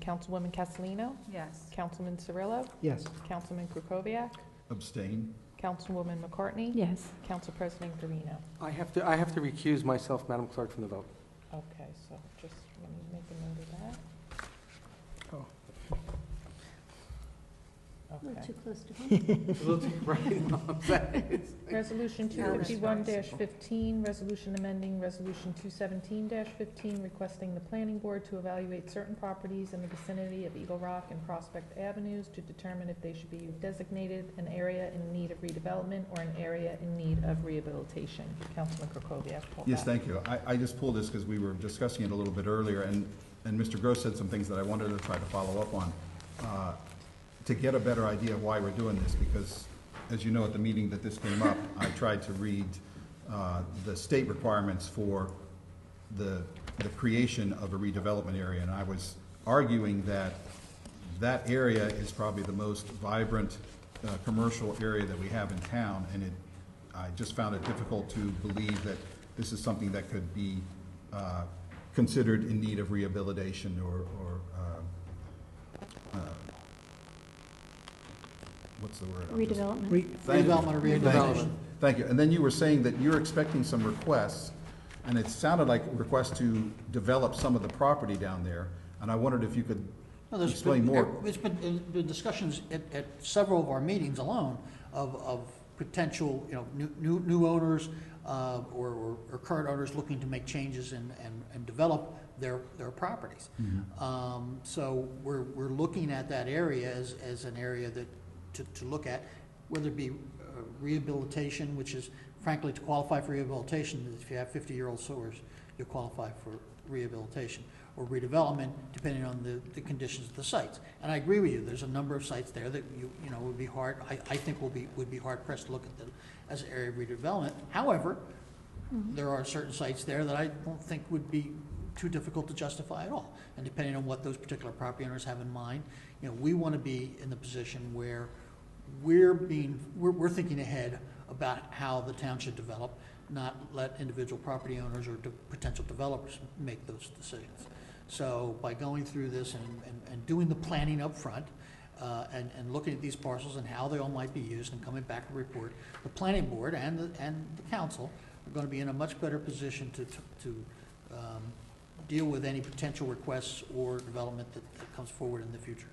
Councilwoman Castellino? Yes. Councilman Cirillo? Yes. Councilman Kukoviac? Abstain. Councilwoman McCartney? Yes. Council President Garino. I have to recuse myself, Madam Clerk, from the vote. Okay, so just let me make a note of that. Oh. A little Okay. too close to home. A little too bright, no, I'm saying. Resolution 251-15, resolution amending Resolution 217-15, requesting the planning board to evaluate certain properties in the vicinity of Eagle Rock and Prospect Avenues to determine if they should be designated an area in need of redevelopment or an area in need of rehabilitation. Councilman Krokoviac. pulled Yes, that. thank you. I just pulled this because we were discussing it a little bit earlier, and Mr. Gross said some things that I wanted to try to follow up on, to get a better idea of why we're doing this, because, as you know, at the meeting that this came up, I tried to read the state requirements for the creation of a redevelopment area, and I was arguing that that area is probably the most vibrant commercial area that we have in town, and I just found it difficult to believe that this is something that could be considered in need of rehabilitation or what's the word? Redevelopment. Thank you. Redevelopment or rehabilitation. Thank you. And then you were saying that you're expecting some requests, and it sounded like requests to develop some of the property down there, and I wondered if you could No, there's explain been- more. There's been discussions at several of our meetings alone of potential, new owners or current owners looking to make changes and develop their properties. So we're looking at that area as an area that to look at, whether it be rehabilitation, which is frankly, to qualify for rehabilitation, if you have 50-year-old sewers, you qualify for rehabilitation, or redevelopment, depending on the conditions of the sites. And I agree with you, there's a number of sites there that you know, would be hard, I think would be hard pressed to look at them as an area of redevelopment. However, there are certain sites there that I don't think would be too difficult to justify at all. And depending on what those particular property owners have in mind, you know, we want to be in the position where we're thinking ahead about how the town should develop, not let individual property owners or potential developers make those decisions. So by going through this and doing the planning up front, and looking at these parcels and how they all might be used and coming back to report, the planning board and the council are going to be in a much better position to deal with any potential requests or development that comes forward in the future.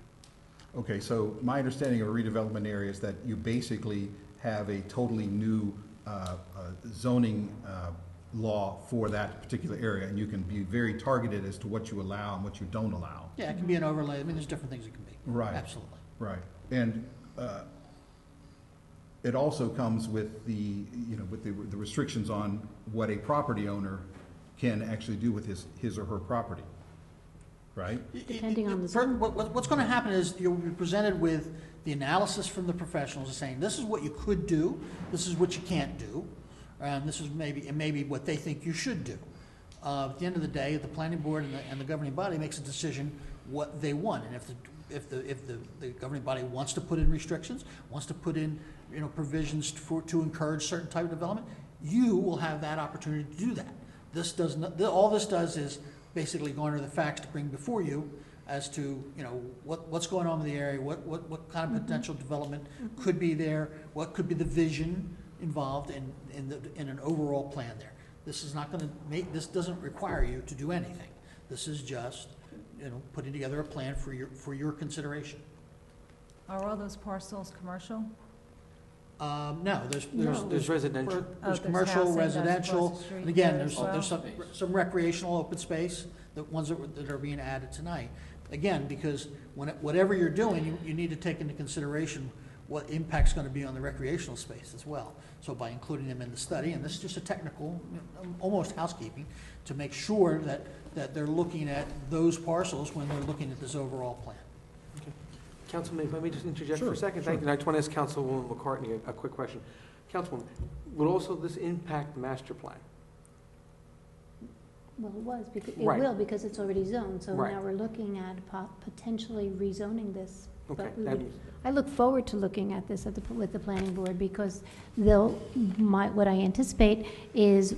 Okay, so my understanding of a redevelopment area is that you basically have a totally new zoning law for that particular area, and you can be very targeted as to what you allow and what you don't allow. Yeah, it can be an overlay. I mean, there's different things it can be. Right. Absolutely. Right. And it also comes with the restrictions on what a property owner can actually do with his or her property, right? Depending on the zone. What's going to happen is you'll be presented with the analysis from the professionals saying, this is what you could do, this is what you can't do, and this is maybe what they think you should do. At the end of the day, the planning board and the governing body makes a decision what they want, and if the governing body wants to put in restrictions, wants to put in provisions to encourage certain type of development, you will have that opportunity to do that. This does not. All this does is basically garner the facts to bring before you as to what's going on in the area, what kind of potential development could be there, what could be the vision involved in an overall plan there. This is not going to make. This doesn't require you to do anything. This is just putting together a plan for your consideration. Are all those parcels commercial? No, there's residential. There's there's commercial, housing that's residential, across the street and again, there as there's well? some recreational open space, the ones that are being added tonight. Again, because whatever you're doing, you need to take into consideration what impact's going to be on the recreational space as well. So by including them in the study, and this is just a technical, almost housekeeping, to make sure that they're looking at those parcels when they're looking at this overall plan. Councilman, let me just interject for Sure, a second. sure. Thank you. And I just want to ask Councilwoman McCartney a quick question. Councilwoman, will also this impact the master plan? Well, it Right. will because it's already zoned, so Right. now we're looking at potentially rezoning this. Okay. But I look forward to looking at this with the planning board because what I anticipate is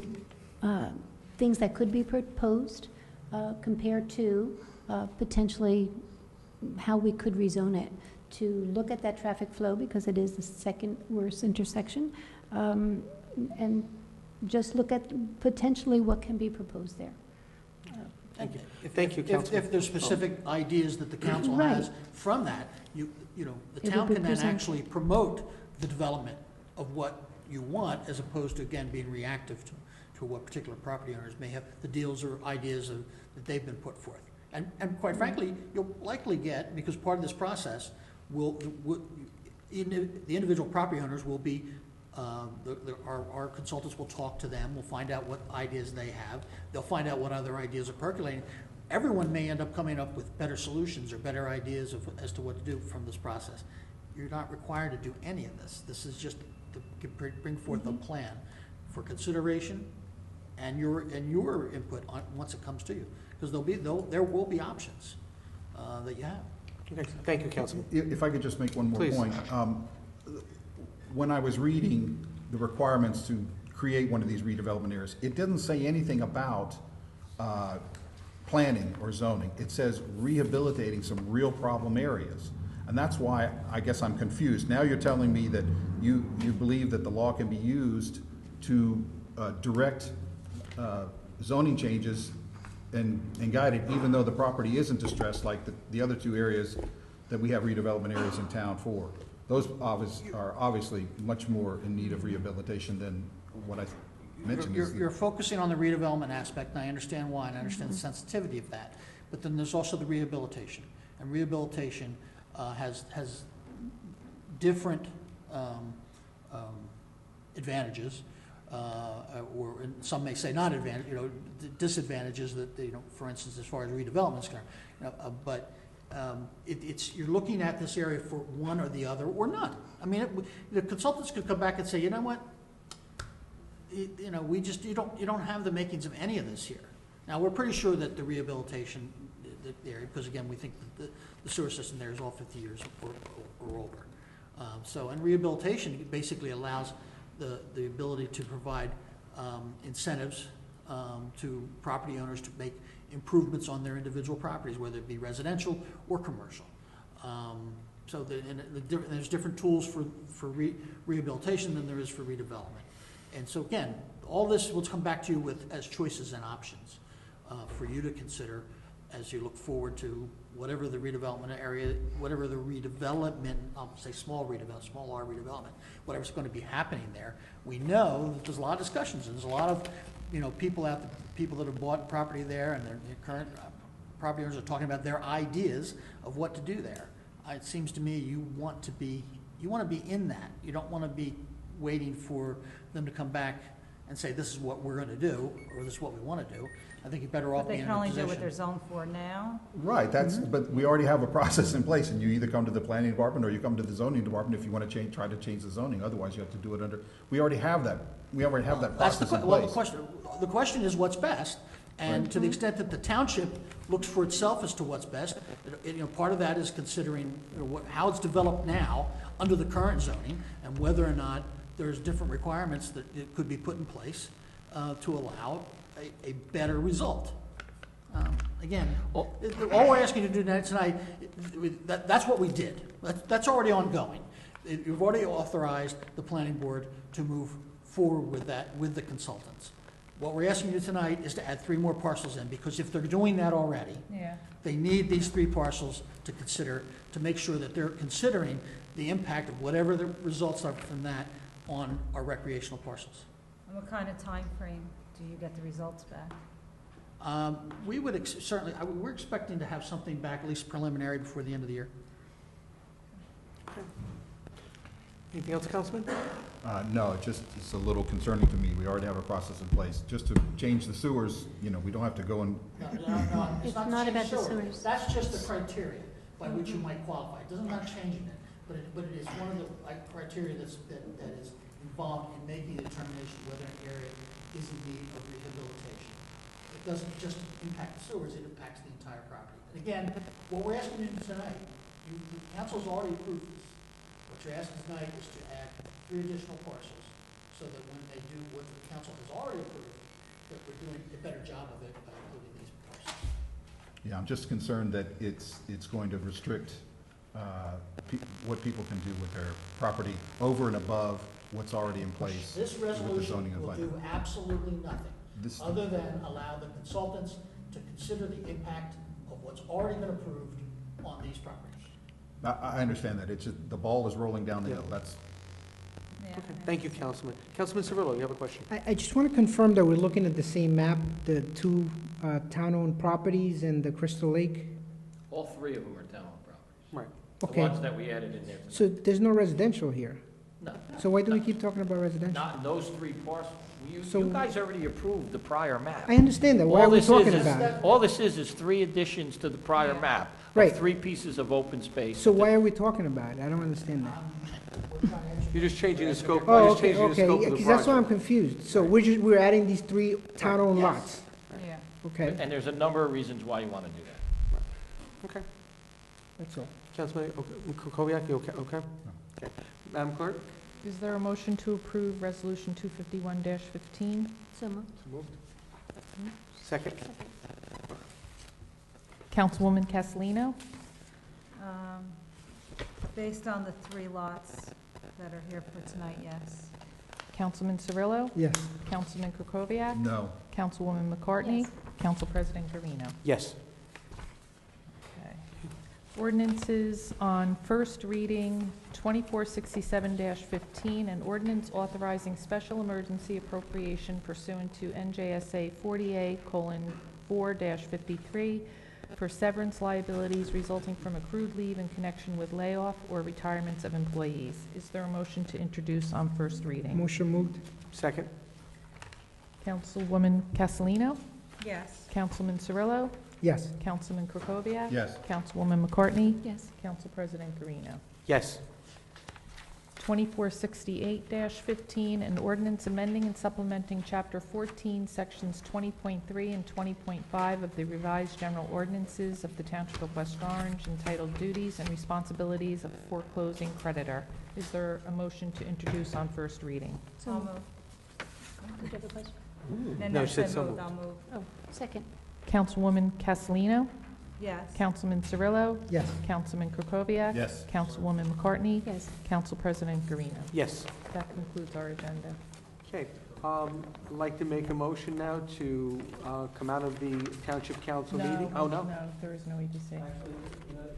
things that could be proposed compared to potentially how we could rezone it, to look at that traffic flow because it is the second worst intersection, and just look at potentially what can be proposed there. Thank you. Thank you, Councilman. If there's specific ideas that the council Right. has from that, the It town would be can then presented. actually promote the development of what you want, as opposed to, again, being reactive to what particular property owners may have, the deals or ideas that they've been put forth. And quite frankly, you'll likely get, because part of this process the individual property owners will be, our consultants will talk to them, we'll find out what ideas they have, they'll find out what other ideas are percolating. Everyone may end up coming up with better solutions or better ideas as to what to do from this process. You're not required to do any of this. This is just to bring forth a plan for consideration and your input on once it comes to you. Because there will be options that you have. Thank you, Councilman. If I could just make one more Please. point. When I was reading the requirements to create one of these redevelopment areas, it doesn't say anything about planning or zoning. It says rehabilitating some real problem areas. And that's why I guess I'm confused. Now you're telling me that you believe that the law can be used to direct zoning changes and guide it, even though the property isn't distressed like the other two areas that we have redevelopment areas in town for. Those are obviously much more in need of rehabilitation than what I mentioned. You're focusing on the redevelopment aspect, and I understand why, and I understand the sensitivity of that. But then there's also the rehabilitation. And rehabilitation has different advantages. or and some may say not advantage, disadvantages that, for instance, as far as redevelopment is concerned. You're looking at this area for one or the other, or none. I mean, the consultants could come back and say, you know what, you don't have the makings of any of this here. Now, we're pretty sure that the rehabilitation, the area, because again, we think that the sewer system there is all 50 years or older. And rehabilitation basically allows the ability to provide incentives to property owners to make improvements on their individual properties, whether it be residential or commercial. There's different tools for rehabilitation than there is for redevelopment. And so again, all this will come back to you as choices and options for you to consider as you look forward to whatever the redevelopment area, whatever the redevelopment, I'll say small R redevelopment, whatever's going to be happening there. We know that there's a lot of discussions, and there's a lot of people that have bought property there, and their current property owners are talking about their ideas of what to do there. It seems to me you want to be in that. You don't want to be waiting for them to come back and say, this is what we're going to do, or this is what we want to do. I think you're better off being in a position. But they can only do what they're zoned for now? Right, but we already have a process in place, and you either come to the planning department or you come to the zoning department if you want to try to change the zoning. Otherwise, you have to do it under, we already have that process in place. Well, the question is what's best, and to the extent that the township looks for itself as to what's best, part of that is considering how it's developed now under the current zoning, and whether or not there's different requirements that it could be put in place to allow a better result. Again, all we're asking you to do tonight, that's what we did. That's already ongoing. You've already authorized the planning board to move forward with that with the consultants. What we're asking you tonight is to add 3 more parcels in, because if they're doing that already, they need these 3 parcels to consider, to make sure that they're considering the impact of whatever the results are from that on our recreational parcels. And what kind of time frame do you get the results back? We would certainly, we're expecting to have something back, at least preliminary, before the end of the year. Anything else, Councilman? No, it's a little concerning to me. We already have a process in place. Just to change the sewers, we don't have to go and. No, it's not about the sewers. That's just the criteria by which you might qualify. It doesn't not changing it, but it is one of the criteria that is involved in making a determination whether an area is in need of rehabilitation. It doesn't just impact the sewers; it impacts the entire property. And again, what we're asking you tonight, the council's already approved this. What you're asking tonight is to add 3 additional parcels, so that when they do what the council has already approved, that we're doing a better job of it by including these parcels. Yeah, I'm just concerned that it's going to restrict what people can do with their property over and above what's already in place. This with the resolution zoning and will planning. do absolutely nothing, other than allow the consultants to consider the impact of what's already been approved on these properties. I understand that. It's just, the ball is rolling down the hill. That's. Okay. Thank you, Councilman. Councilman Cirillo, you have a question? I just want to confirm that we're looking at the same map, the 2 town-owned properties and the Crystal Lake? All 3 of them are town-owned properties. Right. The Okay. ones that we added in there tonight. So there's no residential here? No. So why do we keep talking about residential? Not in those 3 parcels. So- You guys already approved the prior map. I understand that. Why are we talking about it? All this is 3 additions to the prior map. Right. Of 3 pieces of open space. So why are we talking about it? I don't understand that. You're just changing the scope. Oh, you're just okay, changing the scope of the because that's why I'm project. confused. So we're adding these 3 town-owned lots? Yeah. Okay, And there's a number of reasons why you want to do that. Okay. that's all. Councilman Kukoviac, you okay? Okay. Madam Clerk? Is there a motion to approve Resolution 251-15? So moved. So moved. Second? Councilwoman Castellino? Based on the 3 lots that are here for tonight, yes. Councilman Cirillo? Yes. Councilman Kukoviac? No. Councilwoman McCartney? Yes. Council President Garino. Yes. Okay. Ordinances on first reading, 2467-15, an ordinance authorizing special emergency appropriation pursuant to NJSA 40A:4-53 for severance liabilities resulting from accrued leave in connection with layoff or retirements of employees. Is there a motion to introduce on first reading? Motion moved. Second? Councilwoman Castellino? Yes. Councilman Cirillo? Yes. Councilman Krokoviac? Yes. Councilwoman McCartney? Yes. Council President Garino. Yes. 2468-15, an ordinance amending and supplementing Chapter 14, Sections 20.3 and 20.5 of the revised general ordinances of the Township of West Orange entitled Duties and Responsibilities of a Foreclosing Creditor. Is there a motion to introduce on first reading? So I'll moved. move. Did you have a question? No, No, no, she said so so moved, moved. I'll move. Oh, second. Councilwoman Castellino? Yes. Councilman Cirillo? Yes. Councilman Krokoviac? Yes. Councilwoman McCartney? Yes. Council President Garino. Yes. That concludes our agenda. Okay. I'd like to make a motion now to come out of the Township Council meeting. Oh, no? No, there is no EDC. Actually,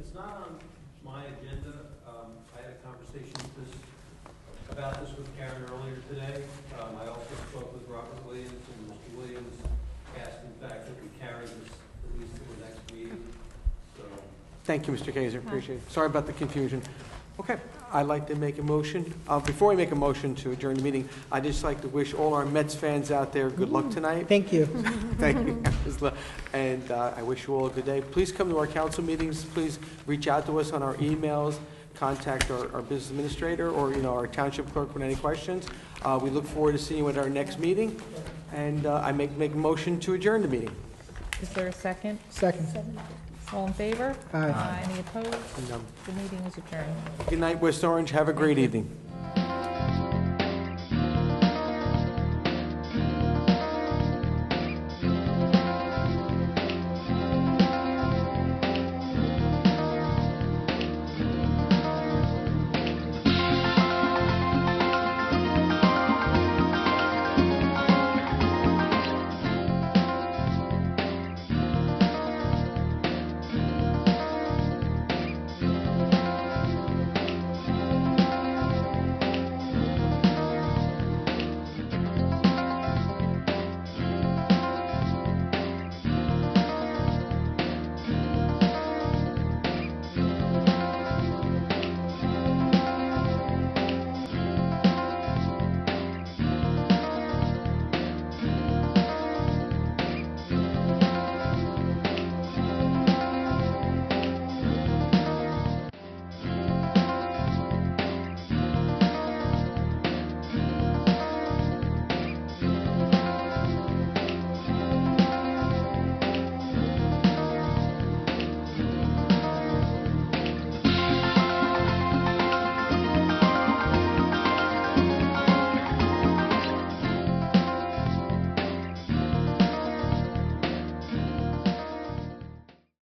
it's not on my agenda. I had a conversation about this with Karen earlier today. I also spoke with Robert Williams, and Mr. Williams asked, in fact, that we carry this at least to the next meeting. So, Thank you, Mr. Kaiser, appreciate it. Sorry about the confusion. Okay, I'd like to make a motion. Before we make a motion to adjourn the meeting, I'd just like to wish all our Mets fans out there good luck tonight. Thank you. Thank you. And I wish you all a good day. Please come to our council meetings. Please reach out to us on our emails, contact our business administrator or, our township clerk with any questions. We look forward to seeing you at our next meeting. And I make a motion to adjourn the meeting. Is there a second? Second. All in favor? Aye. Any opposed? And, The meeting is adjourned. good night, West Orange. Have a great evening.